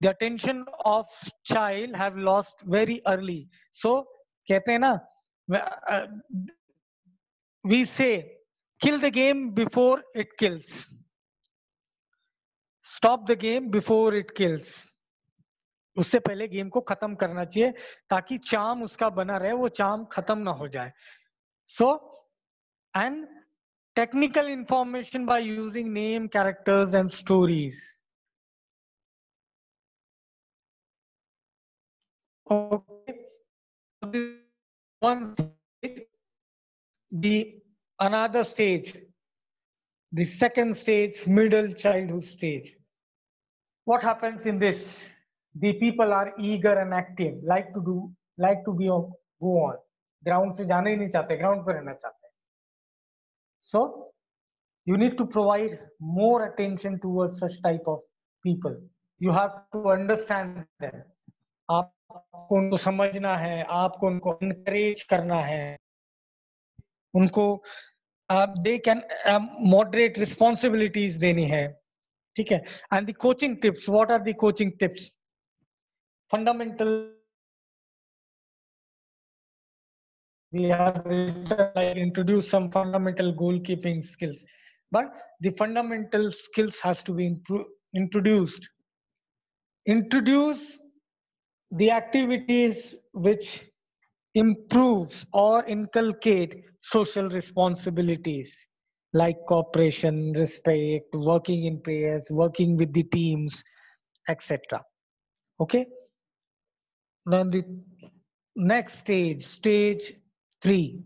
The attention of child have lost very early. So कहते हैं ना, we say kill the game before it kills. Stop the game before it kills. उससे पहले गेम को खत्म करना चाहिए ताकि चार्म उसका बना रहे, वो चार्म खत्म ना हो जाए. So and technical information by using name, characters and stories. Okay. One stage, the another stage, the second stage, middle childhood stage. What happens in this? The people are eager and active, like to be on, go on. Ground से जाना ही नहीं चाहते, ground पे रहना चाहते. So you need to provide more attention towards such type of people. You have to understand them. आपको उनको समझना है, आपको उनको encourage करना है, उनको they can moderate responsibilities देनी है, ठीक है. And the coaching tips, what are the coaching tips? Fundamental, we have like introduced some fundamental goalkeeping skills, but the fundamental skills has to be introduced. Introduce the activities which improves or inculcate social responsibilities like cooperation, respect, working in pairs, working with the teams, etc. Okay. Then the next stage, stage 3.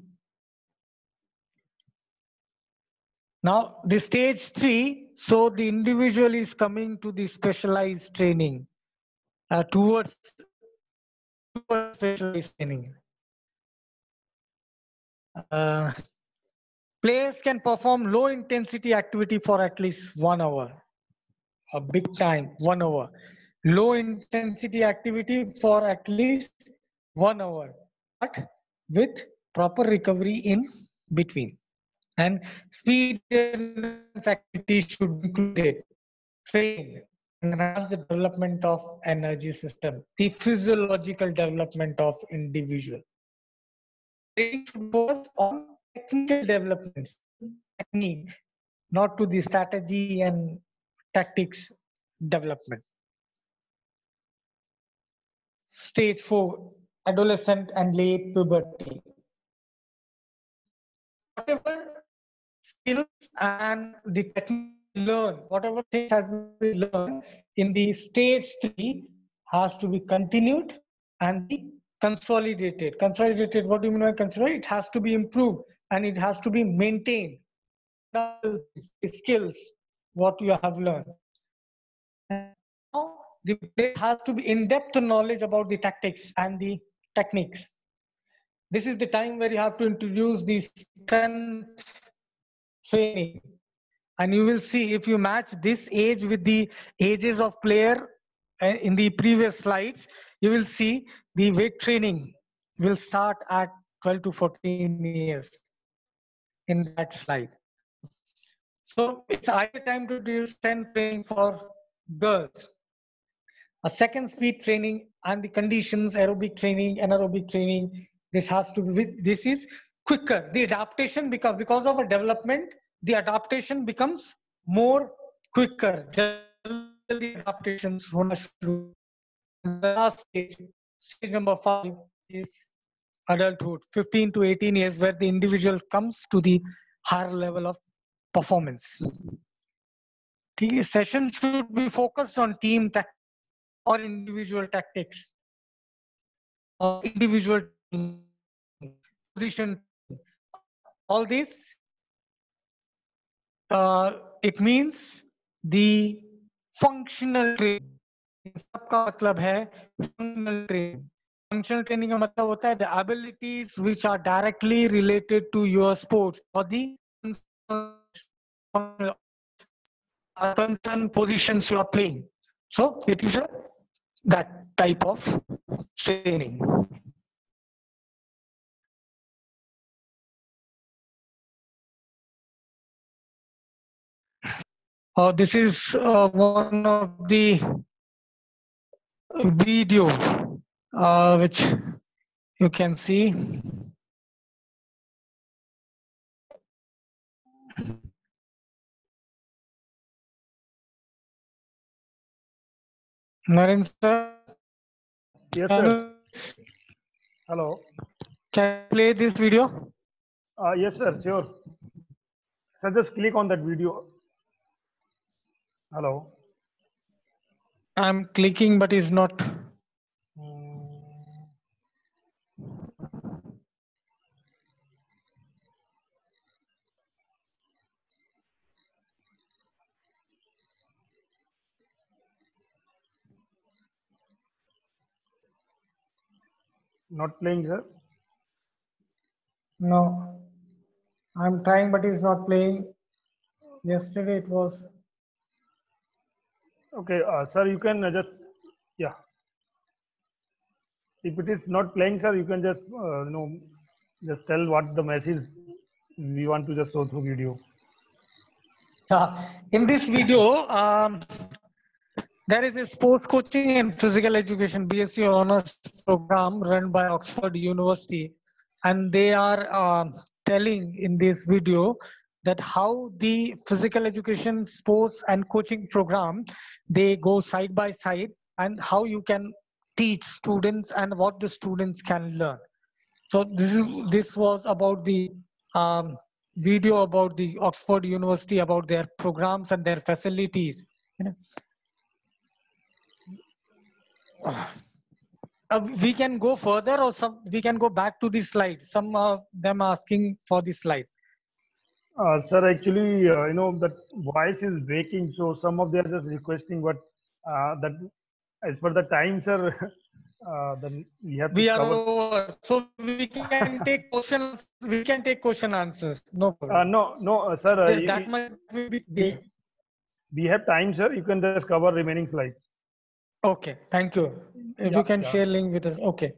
Now the stage 3, so the individual is coming to the specialized training, towards specialized training. Players can perform low intensity activity for at least 1 hour. A big time, 1 hour. Low intensity activity for at least 1 hour, but with proper recovery in between. And speed activity should be included. Train and enhance the development of energy system, the physiological development of individual. Training should focus on technical developments, technique, not to the strategy and tactics development. Stage 4, adolescent and late puberty. Whatever skills and the technique learn, whatever things has been learned in the stage 3 has to be continued and be consolidated. Consolidated, what do you mean by consolidated? It has to be improved and it has to be maintained. The skills, what you have learned. Now, the player has to be in-depth knowledge about the tactics and the techniques. This is the time where you have to introduce the strength training. And you will see, if you match this age with the ages of player in the previous slides, you will see the weight training will start at 12 to 14 years in that slide. So it's high time to do strength training for girls. A second speed training and the conditions, aerobic training, anaerobic training, this has to be, this is quicker. The adaptation because of a development, the adaptation becomes more quicker. The adaptations hona shuru. The last stage number 5 is adulthood, 15 to 18 years, where the individual comes to the higher level of performance. The session should be focused on team tactics or individual tactics or individual position. All this, it means the functional training. सबका मतलब है functional training. Functional training का मतलब होता है the abilities which are directly related to your sports or the concerned positions you are playing. So it is that type of training. This is one of the video which you can see. Naren sir. Yes, sir. Hello. Can you play this video? Yes, sir. Sure. So just click on that video. Hello. I'm clicking, but it's not. Not playing, sir. No. I'm trying, but it's not playing. Yesterday it was. Okay, sir, you can just, yeah. If it is not playing, sir, you can just, just tell what the message we want to just show through video. In this video, there is a sports coaching and physical education BSc honors program run by Oxford University, and they are telling in this video that how the physical education, sports and coaching program, they go side by side, and how you can teach students and what the students can learn. So this was about the video about the Oxford University, about their programs and their facilities. We can go further, or we can go back to the slide. Some of them asking for the slide. Sir, actually, that voice is breaking, so some of them are just requesting, but that as per the time, sir, then we have to cover. Over, so we can take questions. We can take question answers. No problem. No, sir. That might be. We have time, sir. You can just cover remaining slides. Okay, thank you. If you can share link with us, okay.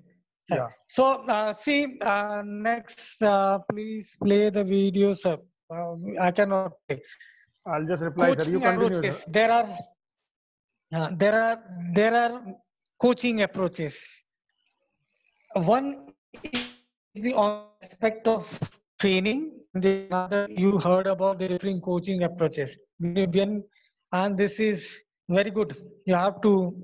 Yeah. So see, next, please play the video, sir. I cannot play. I'll just reply, coaching sir. You continue, approaches. Sir. There are coaching approaches. One is the aspect of training. The other, you heard about the different coaching approaches. And this is very good. You have to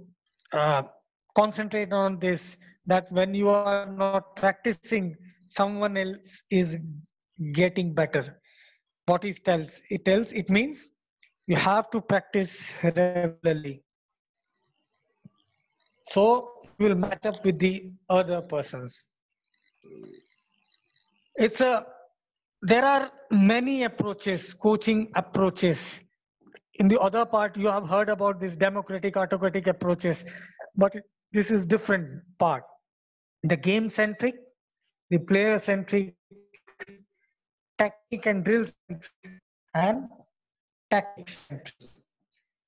concentrate on this, that when you are not practicing, someone else is getting better. What it tells? It means you have to practice regularly. So you will match up with the other persons. There are many approaches, coaching approaches. In the other part, you have heard about this democratic, autocratic approaches, but this is different part. The game-centric, the player-centric, tactic and drill-centric, and tactics-centric.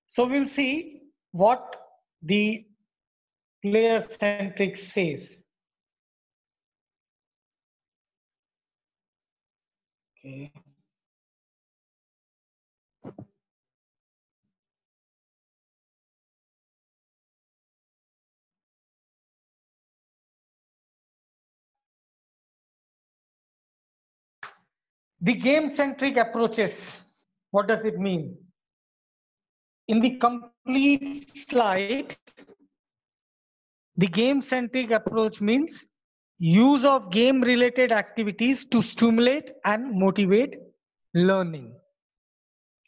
So we'll see what the player-centric says. Okay. The game-centric approaches, what does it mean? In the complete slide, the game-centric approach means use of game-related activities to stimulate and motivate learning.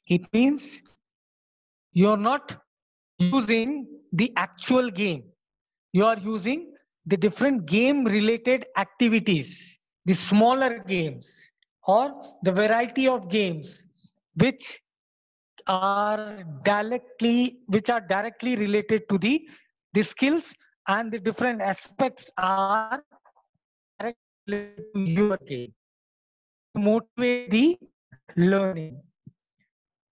It means you're not using the actual game. You are using the different game-related activities, the smaller games, or the variety of games which are directly related to the skills, and the different aspects are directly related to your game to motivate the learning.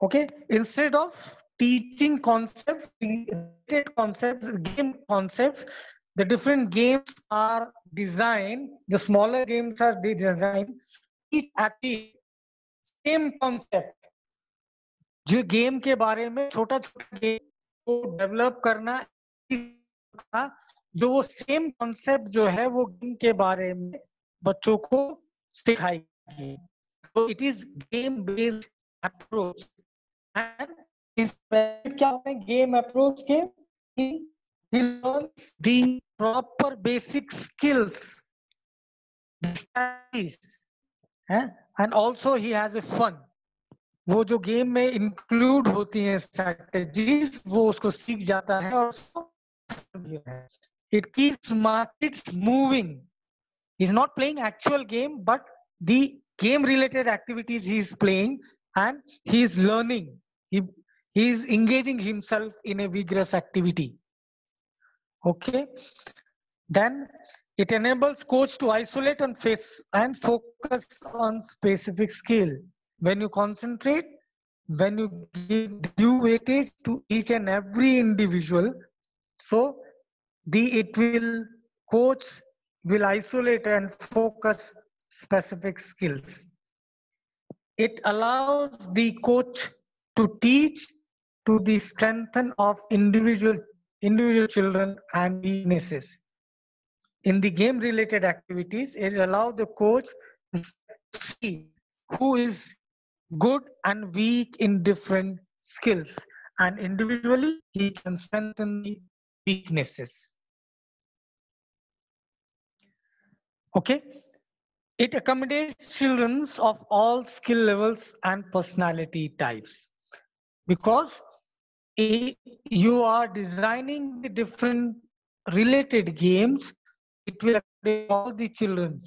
Okay, instead of teaching concepts, related concepts, game concepts, the different games are designed, the smaller games are designed, each athlete same concept. जो game के बारे में छोटा छोटा game को develop करना, जो वो सेम कॉन्सेप्ट जो है वो गेम के बारे में बच्चों को सिखाएगी. तो it is game based approach. And इस क्या होता है गेम अप्रोच के? he learns the proper basic skills, the strategies, and also he has a fun. वो जो गेम में इंक्लूड होती हैं स्ट्रैटेजीज वो उसको सीख जाता है और it keeps markets moving. He's not playing actual game, but the game related activities he is playing, and he is learning. He is engaging himself in a vigorous activity. Okay. Then it enables coach to isolate and face and focus on specific skill. When you concentrate, when you give due weightage to each and every individual, so it will coach will isolate and focus specific skills. It allows the coach to teach to the strengthen of individual children and weaknesses. In the game related activities, it allows the coach to see who is good and weak in different skills, and individually he can strengthen the weaknesses. Okay, it accommodates children of all skill levels and personality types, because you are designing the different related games. It will accommodate all the children.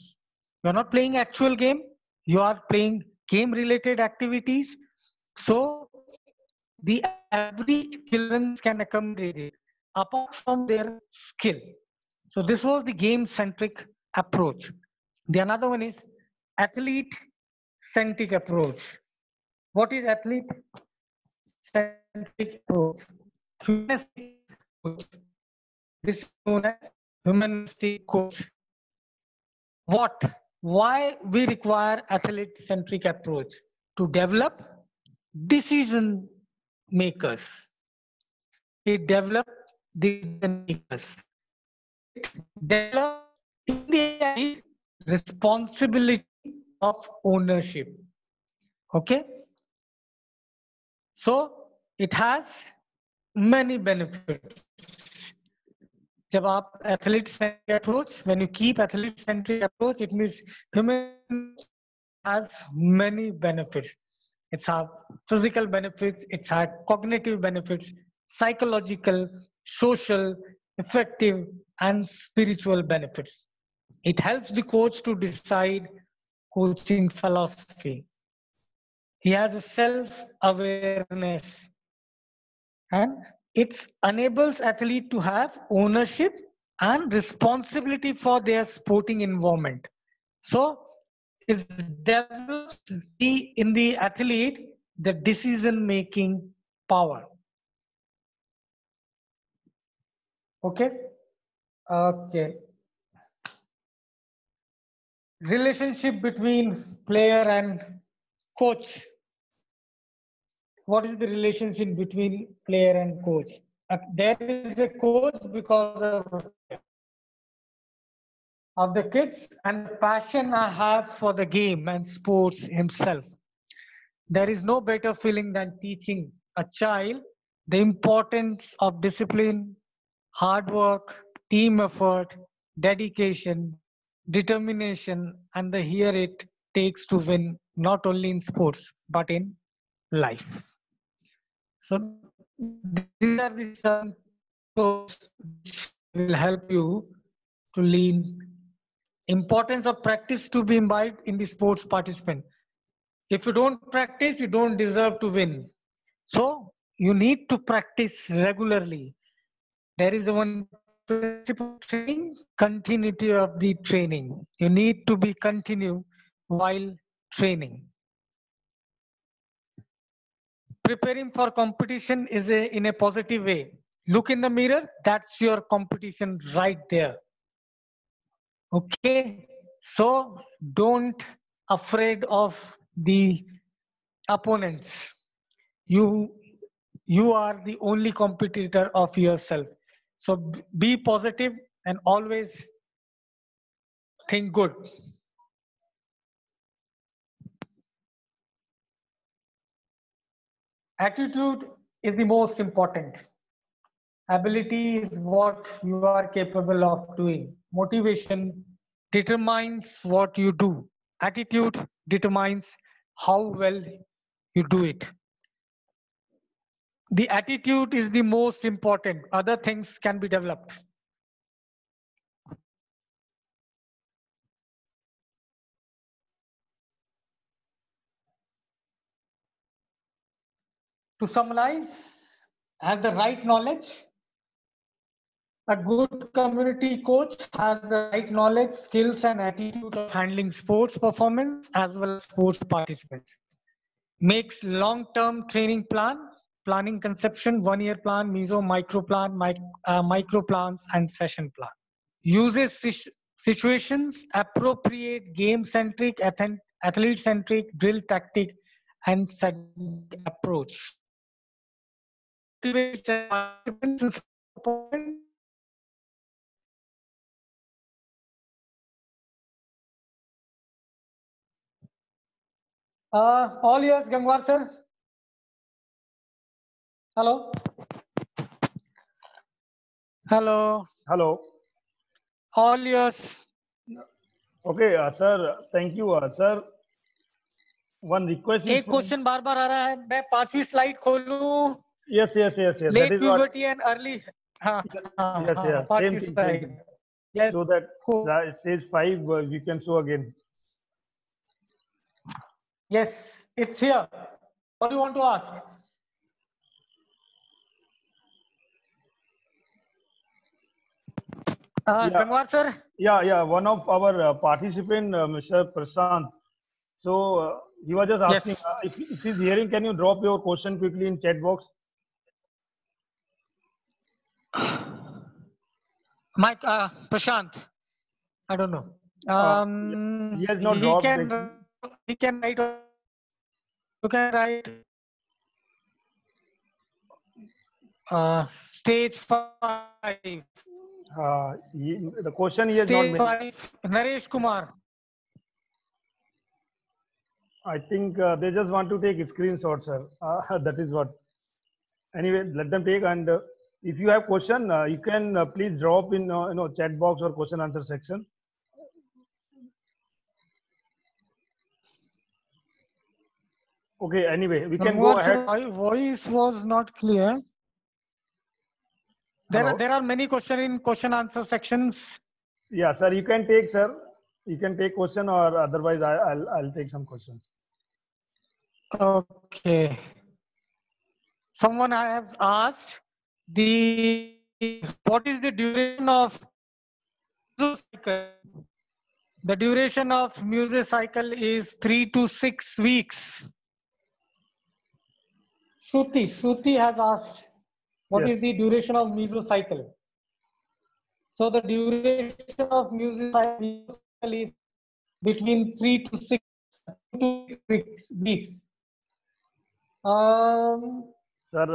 You are not playing actual game, you are playing game related activities, so the every children can accommodate it apart from their skill. So this was the game centric approach. The another one is athlete centric approach. What is athlete centric approach? Humanistic coach. This is known as humanistic coach. What? Why we require athlete centric approach? To develop decision makers. It develops the decision makers. It develops in the responsibility of ownership. Okay. So it has many benefits. जब आप athlete centric approach, when you keep athlete centric approach, it means human has many benefits. It's have physical benefits, it's have cognitive benefits, psychological, social, effective, and spiritual benefits. It helps the coach to decide coaching philosophy. He has a self-awareness, and it enables athlete to have ownership and responsibility for their sporting environment. So it develops in the athlete the decision-making power. Okay. Okay. Relationship between player and coach. What is the relationship between player and coach? There is a coach because of the kids and the passion I have for the game and sports himself. There is no better feeling than teaching a child the importance of discipline, hard work, team effort, dedication, determination, and the here it takes to win, not only in sports, but in life. So these are the some tools which will help you to lean. Importance of practice to be imbibed in the sports participant. If you don't practice, you don't deserve to win. So you need to practice regularly. There is one principle of training, continuity of the training. You need to be continue while training. preparing for competition is in a positive way. Look in the mirror, that's your competition right there. Okay, so don't afraid of the opponents. You are the only competitor of yourself. So be positive and always think good. Attitude is the most important. Ability is what you are capable of doing. Motivation determines what you do. Attitude determines how well you do it. The attitude is the most important. Other things can be developed. To summarize, has the right knowledge. A good community coach has the right knowledge, skills, and attitude of handling sports performance as well as sports participants. Makes long-term training plan, planning conception, one-year plan, meso, micro plan, micro plans, and session plan. Uses situations, appropriate game-centric, athlete-centric, drill tactic, and approach. Motivates participants and all yours, Gangwar sir. Hello. Hello. Hello. All yours. Okay, sir. Thank you, sir. One request is एक question बार बार आ रहा है, मैं पांचवी slide खोलूं. yes. That Late is what. puberty and early. हाँ, Yes. Same पांचवी thing. Slide. Yes. So that Cool. stage 5 we can show again. Yes, it's here. What do you want to ask? Yeah. Gangwar sir. Yeah. One of our participant, Mr. Prashant. So he was just asking Yes. if he's hearing, can you drop your question quickly in chat box? Mike, Prashant. I don't know. He has not dropped it. He can write. You can write. Stage 5. The question he has not Stage made. 5. Naresh Kumar. I think they just want to take screenshots, sir. That is what. Anyway, let them take. And if you have question, you can please drop in chat box or question answer section. Okay. Anyway, we can go ahead. My voice was not clear. There are many questions in question answer sections. Yeah, sir. You can take, sir. You can take question, or otherwise I'll take some questions. Okay. Someone has asked what is the duration of mesocycle? The duration of mesocycle is 3 to 6 weeks. Shruti has asked what is the duration of mesocycle? So the duration of mesocycle is between 3 to 6 weeks. Sir,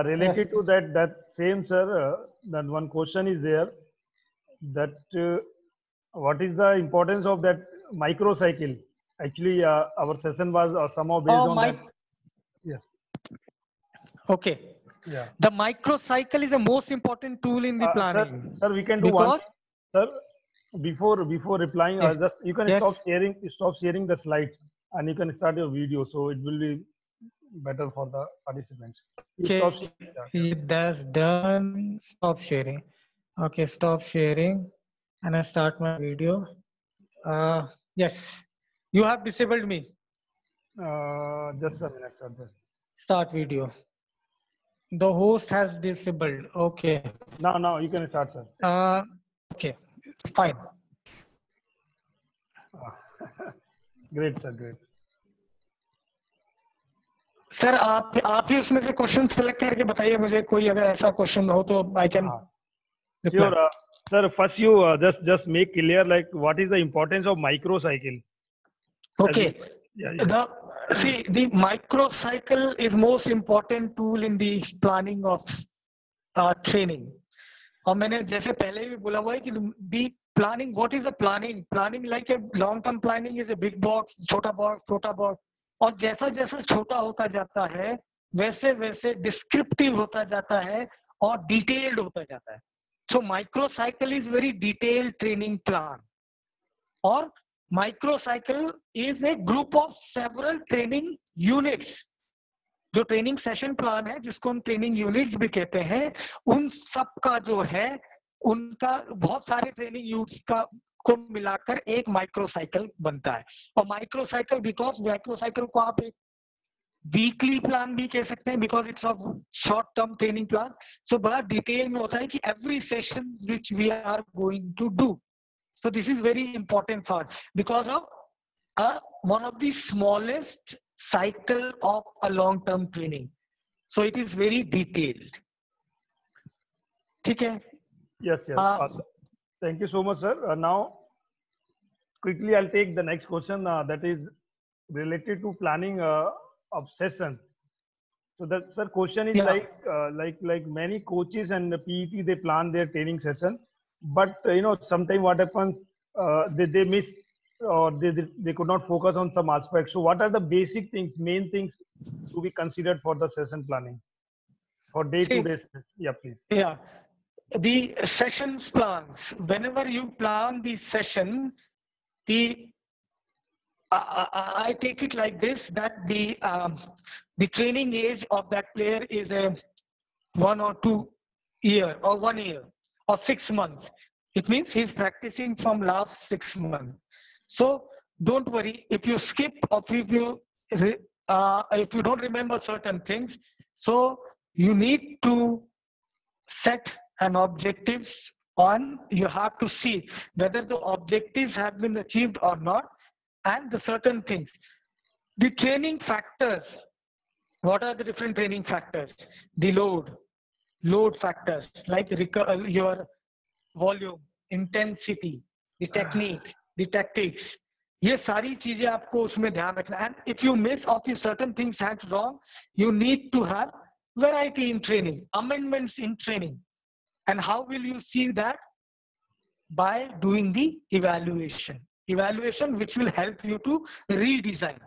related to that same, sir, that one question is there, that what is the importance of that microcycle? Actually, our session was somehow based on that. Yes. Okay. Yeah. The microcycle is the most important tool in the planning. Sir, we can do one. Sir, before replying, just you can stop sharing the slides, and you can start your video, so it will be better for the participants. Okay, that's done. Stop sharing. Okay, stop sharing, and I start my video. Yes, you have disabled me. Just a minute, sir. Start video. The host has disabled. Okay. Now you can start, sir. Okay, it's fine. Great, sir. Great. Sir आप ही उसमें से question select करके बताइए मुझे, कोई अगर ऐसा question हो तो I can Sure, reply. sir. First, you just make clear like what is the importance of microcycle. As Okay. you, yeah. The microcycle is most important tool in the planning of training. और मैंने जैसे पहले भी बोला हुआ है कि the planning, what is the planning? Planning like a long term planning is a big box, छोटा box. और जैसा जैसा छोटा होता जाता है वैसे वैसे डिस्क्रिप्टिव होता जाता है और डिटेल्ड होता जाता है. So microcycle is very detailed training plan. और microcycle is a group of several training units. जो ट्रेनिंग सेशन प्लान है जिसको हम ट्रेनिंग यूनिट्स भी कहते हैं, उन सब का जो है उनका बहुत सारे ट्रेनिंग यूनिट्स का को मिलाकर एक माइक्रोसाइकिल बनता है. और माइक्रोसाइकिल बिकॉज माइक्रोसाइकिल को आप एक वीकली प्लान भी कह सकते हैं because it's of short term training plan. So बड़ा डिटेल में होता है कि every session which we are going to do. So this is very important for because of one of the smallest cycle of a long-term training. So it is very detailed. Okay. Yes. Thank you so much, sir. Now, quickly, I'll take the next question that is related to planning of sessions. So that, sir, question is like many coaches and PET, they plan their training session, but sometimes what happens, they miss or they could not focus on some aspects. So what are the basic things, main things to be considered for the session planning for day-to-day? Yeah, please. Yeah. The sessions plans, whenever you plan the session, I take it like this, that the training age of that player is a 1 or 2 year or 1 year or 6 months. It means he's practicing from last 6 months. So don't worry if you skip or if you don't remember certain things. So you need to set an objectives on. You have to see whether the objectives have been achieved or not, and the certain things. The training factors. What are the different training factors? The load factors like your volume, intensity, the technique, the tactics. ये सारी चीजें आपको उसमें ध्यान रखना. And if you miss or if certain things are wrong, you need to have variety in training, amendments in training. And how will you see that? By doing the evaluation which will help you to redesign.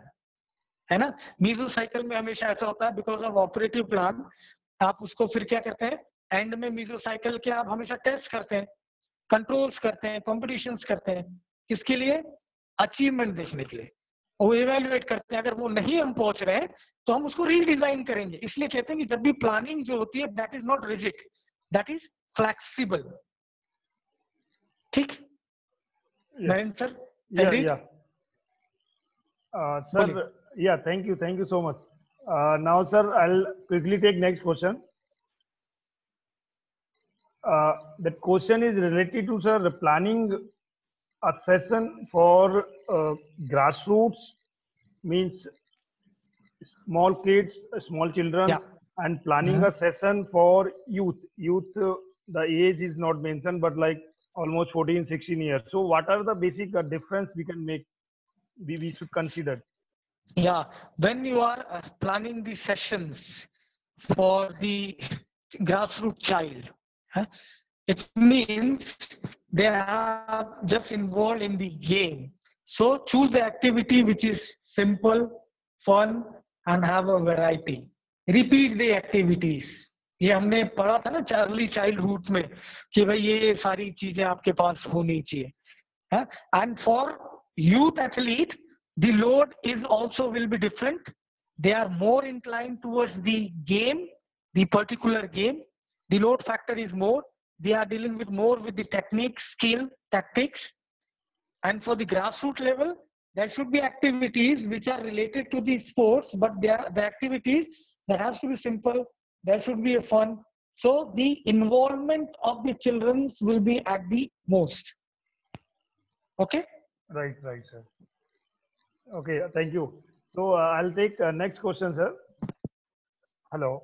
है ना. Meso cycle में हमेशा ऐसा होता है because of operative plan. आप उसको फिर क्या करते हैं, एंड में मीजो साइकिल के आप हमेशा टेस्ट करते हैं, कंट्रोल्स करते हैं, कॉम्पिटिशंस करते हैं. किसके लिए? अचीवमेंट देखने के लिए. वो इवेल्युएट करते हैं. अगर वो नहीं हम पहुंच रहे हैं तो हम उसको रीडिजाइन करेंगे. इसलिए कहते हैं कि जब भी प्लानिंग जो होती है that is not rigid, that is flexible. ठीक Narendra sir? Sir, yeah, thank you so much. Now, sir, I'll quickly take next question. That question is related to, sir, planning a session for grassroots, means small kids, small children, and planning a session for youth. The age is not mentioned, but like almost 14, 16 years. So what are the basic difference we can make, we should consider? Yeah, when you are planning the sessions for the grassroots child, it means they are just involved in the game. So choose the activity which is simple, fun, and have a variety. Repeat the activities. ये हमने पढ़ा था ना early childhood में कि भाई ये सारी चीजें आपके पास होनी चाहिए. And for youth athlete, the load is also will be different. They are more inclined towards the game, the particular game. The load factor is more. They are dealing with more with the technique, skill, tactics. And for the grassroots level, there should be activities which are related to the sports, but they are the activities that has to be simple. There should be a fun. So the involvement of the children will be at the most. Okay? Right, sir. Okay, thank you. So I'll take next question, sir. Hello.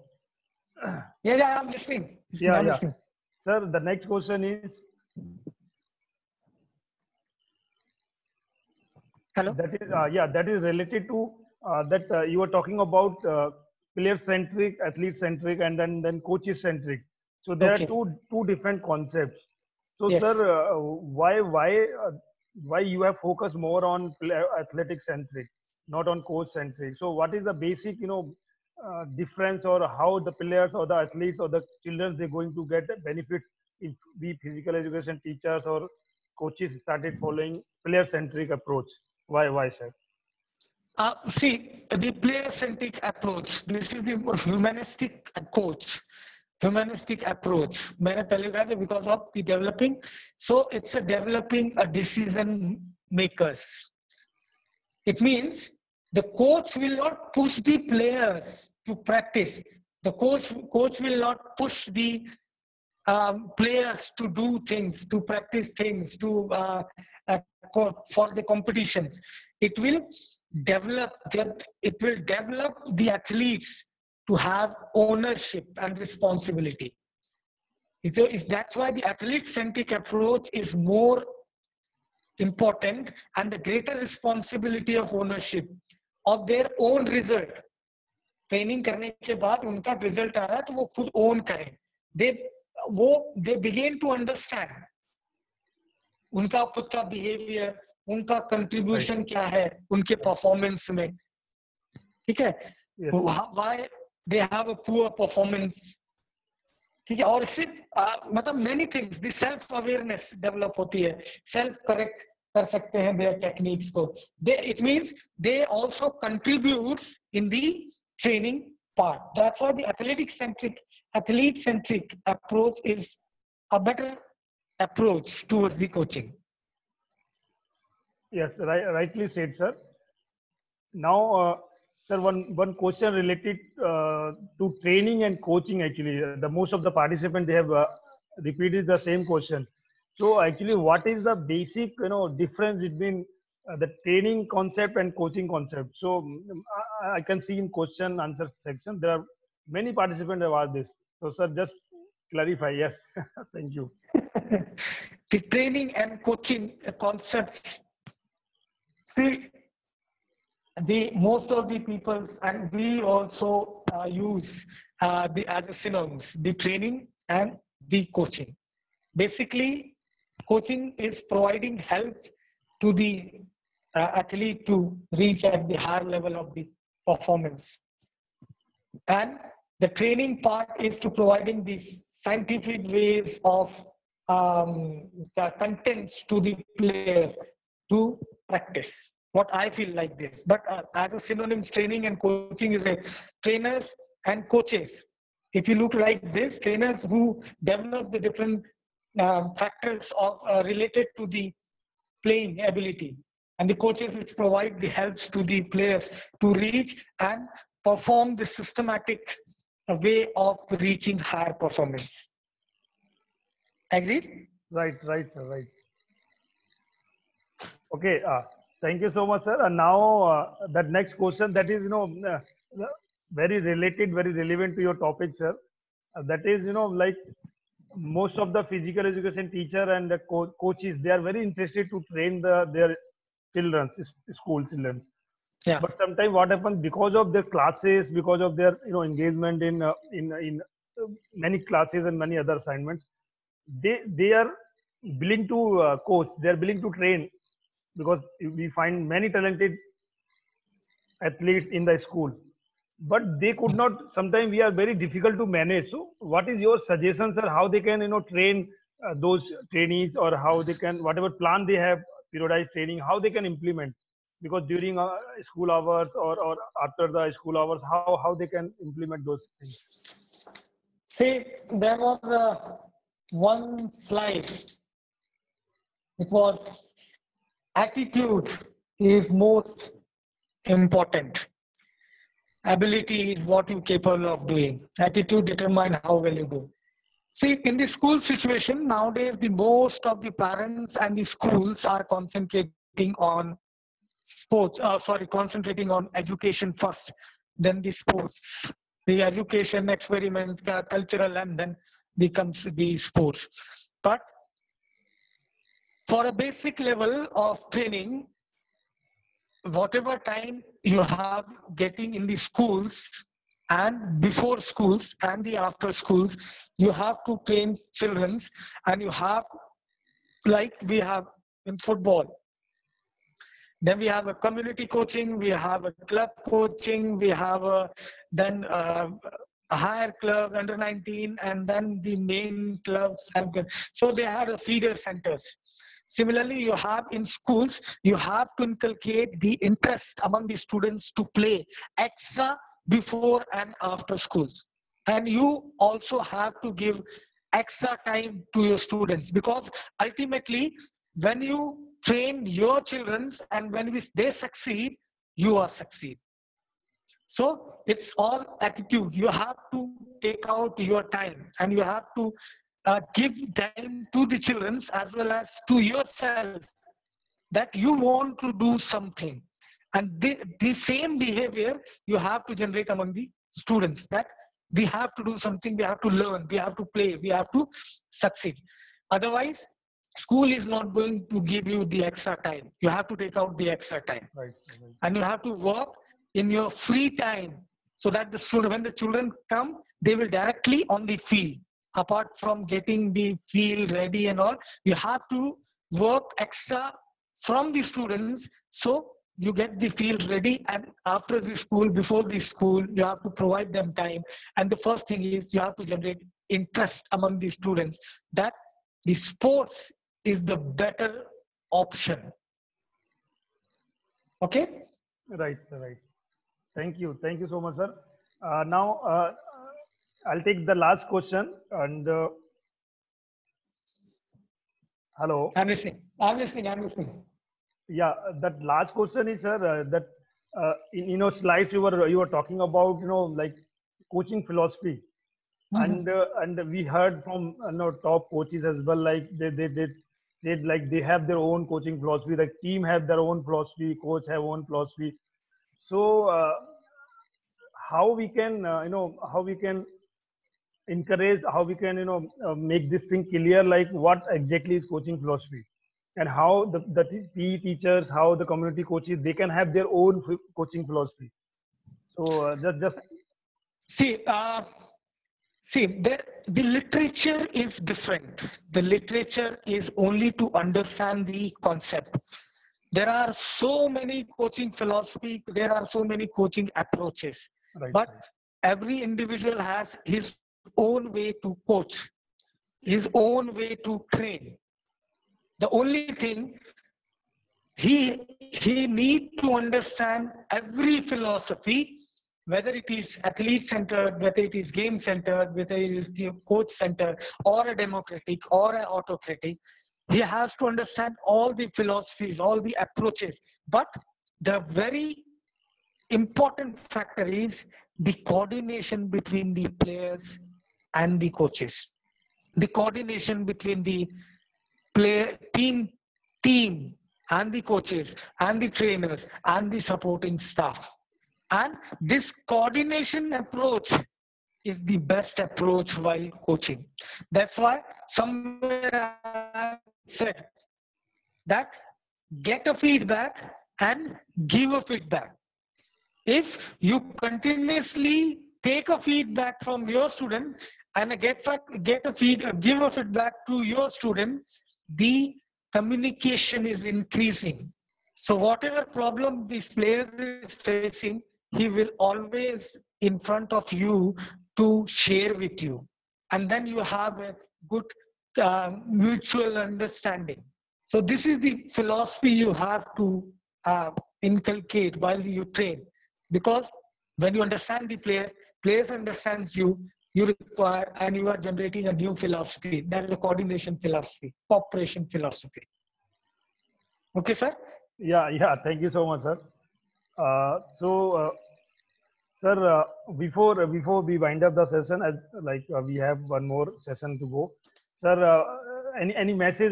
Yeah, I'm listening. Yeah, I'm yeah. listening. Sir, the next question is Hello. that is related to that you were talking about player centric, athlete centric, and then coaches centric. So there are Okay. two different concepts. So, sir, Yes. why you have focused more on athletic centric, not on coach centric? So, what is the basic difference, or how the players or the athletes or the children they're going to get benefit if we physical education teachers or coaches started following player centric approach? Why, sir? See, the player-centric approach. This is the humanistic coach, humanistic approach. मैंने पहले कहा कि because of the developing, so it's a developing a decision makers. It means the coach will not push the players to practice. The coach will not push the players to do things, to practice things, to for the competitions. It will develop that. It will develop the athletes to have ownership and responsibility. So that's why the athlete-centric approach is more important, and the greater responsibility of ownership of their own result. Training करने के बाद उनका result आ रहा है तो वो खुद own करें. दे बिगिन टू अंडरस्टैंड उनका खुद का बिहेवियर, उनका कंट्रीब्यूशन क्या है उनके परफॉर्मेंस में. ठीक है. Why they have a poor performance. ठीक है. और इससे मतलब many things the self awareness develop होती है. सेल्फ करेक्ट कर सकते हैं देयर टेक्निक्स को. It means they also contributes in the training part. That's why the athlete-centric approach is a better approach towards the coaching. Yes, rightly said, sir. Now, sir, one question related to training and coaching. Actually, the most of the participants they have repeated the same question. So, actually, what is the basic difference between the training concept and coaching concept? So I can see in question answer section there are many participants have asked this. So, sir, just clarify. Yes. Thank you. The training and coaching concepts. See, the most of the peoples, and we also use as a synonyms the training and the coaching. Basically, coaching is providing help to the athlete to reach at the higher level of the performance, and the training part is to providing these scientific ways of the contents to the players to practice. What I feel like this, but as a synonyms, training and coaching is a trainers and coaches. If you look like this, trainers who develop the different factors of related to the playing ability, and the coaches which provide the helps to the players to reach and perform the systematic way of reaching higher performance. Agreed? Right, sir, right. Okay, thank you so much, sir. And now that next question that is very related, very relevant to your topic, sir. That is like most of the physical education teacher and the coaches, they are very interested to train their children, school children. Yeah. But sometimes what happens, because of their classes, because of their engagement in many classes and many other assignments, they are willing to coach, they are willing to train, because we find many talented athletes in the school, but they could not. Sometimes we are very difficult to manage. So what is your suggestion, sir, how they can train those trainees, or how they can, whatever plan they have, periodized training, how they can implement? Because during school hours or after the school hours, how they can implement those things? See, there was one slide. It was attitude is most important. Ability is what you're capable of doing. Attitude determines how well you do. See, in the school situation nowadays, the most of the parents and the schools are concentrating on sports. Concentrating on education first, then the sports. the education, experiments, cultural, and then becomes the sports. But for a basic level of training, whatever time you have getting in the schools and before schools and the after schools, you have to train children, and you have, like we have in football, then we have a community coaching, we have a club coaching, we have then a higher club under 19, and then the main clubs. So they had a feeder centers. Similarly, you have in schools, you have to inculcate the interest among the students to play extra before and after schools. And you also have to give extra time to your students, because ultimately, when you train your children and when they succeed, you are succeed. So it's all attitude. You have to take out your time, and you have to give time to the children as well as to yourself, that you want to do something. And the same behavior you have to generate among the students, that we have to do something, we have to learn, we have to play, we have to succeed. Otherwise, school is not going to give you the extra time. You have to take out the extra time. Right. And you have to work in your free time, so that the student, when the children come, they will directly on the field. Apart from getting the field ready and all, you have to work extra from the students, so you get the field ready. And after the school, before the school, you have to provide them time. And the first thing is you have to generate interest among the students, that the sports is the better option. Okay? Right. Thank you so much, sir. Now I'll take the last question. And hello. I'm listening. Yeah, that last question is, sir, that in slides you were talking about, like coaching philosophy. And we heard from top coaches as well, like they have their own coaching philosophy, the team have their own philosophy, coach have own philosophy. So how we can how we can encourage, how we can make this thing clear, like what exactly is coaching philosophy, and how the PE teachers, how the community coaches, they can have their own coaching philosophy. So just see, the literature is different. The literature is only to understand the concept. There are so many coaching philosophy, there are so many coaching approaches, but every individual has his own way to coach, his own way to train. The only thing, he need to understand every philosophy, whether it is athlete-centered, whether it is game-centered, whether it is coach-centered, or a democratic, or an autocratic. He has to understand all the philosophies, all the approaches. But the very important factor is the coordination between the players and the coaches. The coordination between the team and the coaches and the trainers and the supporting staff. And this coordination approach is the best approach while coaching. That's why somewhere I said that get a feedback and give a feedback. If you continuously take a feedback from your student and give a feedback to your student, the communication is increasing. So whatever problem this player is facing, he will always in front of you to share with you. And then you have a good mutual understanding. So this is the philosophy you have to inculcate while you train. Because when you understand the players understands you, you require, and you are generating a new philosophy. That is a coordination philosophy, cooperation philosophy. Okay, sir? Yeah. Thank you so much, sir. Sir, before we wind up the session, as we have one more session to go, sir. Any message,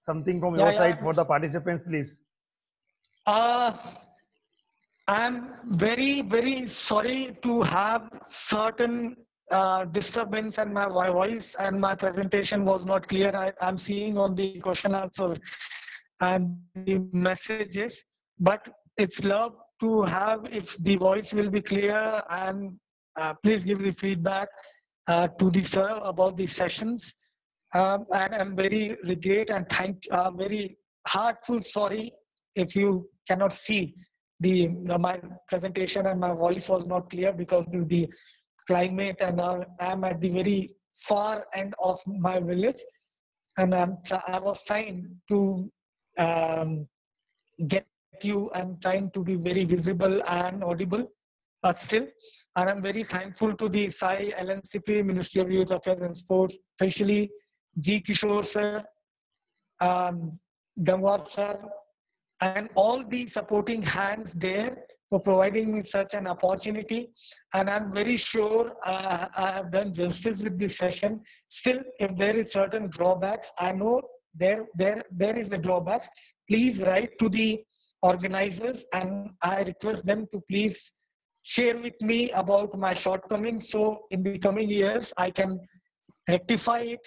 something from your side for the participants, please? I'm very, very sorry to have certain disturbance and my voice and my presentation was not clear. I'm seeing on the question answer and the messages, but it's love to have if the voice will be clear, and please give the feedback to the sir about the sessions. And I'm very regret and very heartful sorry if you cannot see my presentation and my voice was not clear because of the climate and I'm at the very far end of my village, and I was trying to um, get you. I'm trying to be very visible and audible, but still, and I'm very thankful to the SAI LNCP, Ministry of Youth Affairs and Sports, especially G. Kishore sir, Gangwar sir, and all the supporting hands there for providing me such an opportunity. And I'm very sure I have done justice with this session. Still, if there is certain drawbacks, I know there is a drawbacks. Please write to the organizers and I request them to please share with me about my shortcomings. So in the coming years, I can rectify it.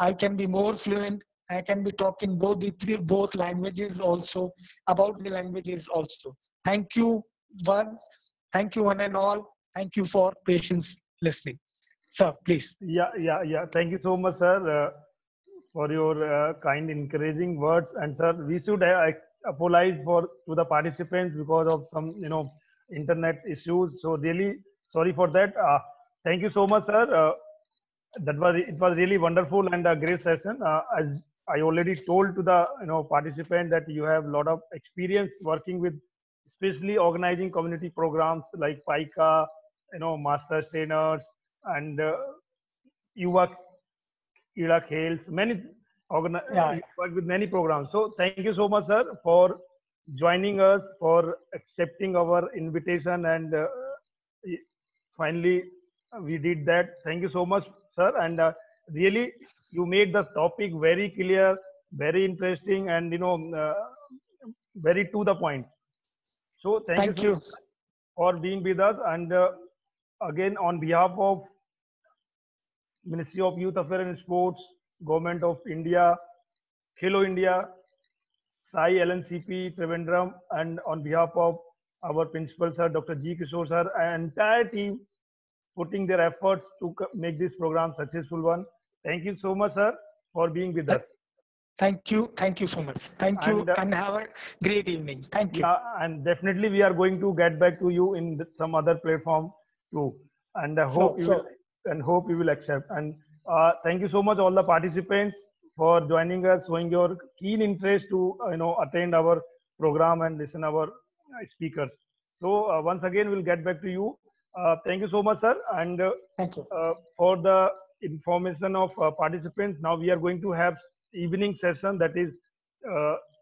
I can be more fluent. I can be talking both languages also, about the languages also. Thank you one and all. Thank you for patience listening. Sir, please. Yeah. Thank you so much, sir, for your kind, encouraging words. And sir, we should apologize to the participants because of some, internet issues. So really sorry for that. Thank you so much, sir. It was really wonderful and a great session. As I already told to the participant that you have a lot of experience working with, especially organizing community programs like PICA, master trainers, and Yuva Ida Khels, Yeah. you work with many programs. So thank you so much, sir, for joining us, for accepting our invitation, and finally we did that. Thank you so much, sir, and really you made the topic very clear, very interesting, and very to the point. So thank you Thank so you. much for being with us. And again, on behalf of Ministry of Youth Affairs and Sports, Government of India, Khelo India, Sai LNCP, Trivandrum, and on behalf of our principal sir, Dr. G. Kishore sir, and entire team putting their efforts to make this program successful one. Thank you so much, sir, for being with us. Thank you. Thank you so much. Thank you, And and have a great evening. Thank you. yeah, and definitely we are going to get back to you in some other platform too. And I hope you will, and hope you will accept. And thank you so much, all the participants, for joining us, showing your keen interest to attend our program and listen our speakers. So once again, we'll get back to you. Thank you so much, sir. And Thank you. for the information of participants, now we are going to have evening session, that is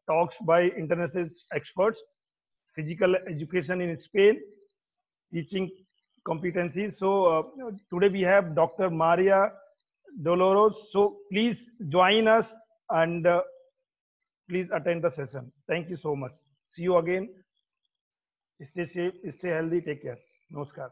talks by international experts, physical education in Spain, teaching competencies. So today we have Dr. Maria Dolores. So please join us and please attend the session. Thank you so much. See you again. Stay safe, stay healthy, take care. Namaskar.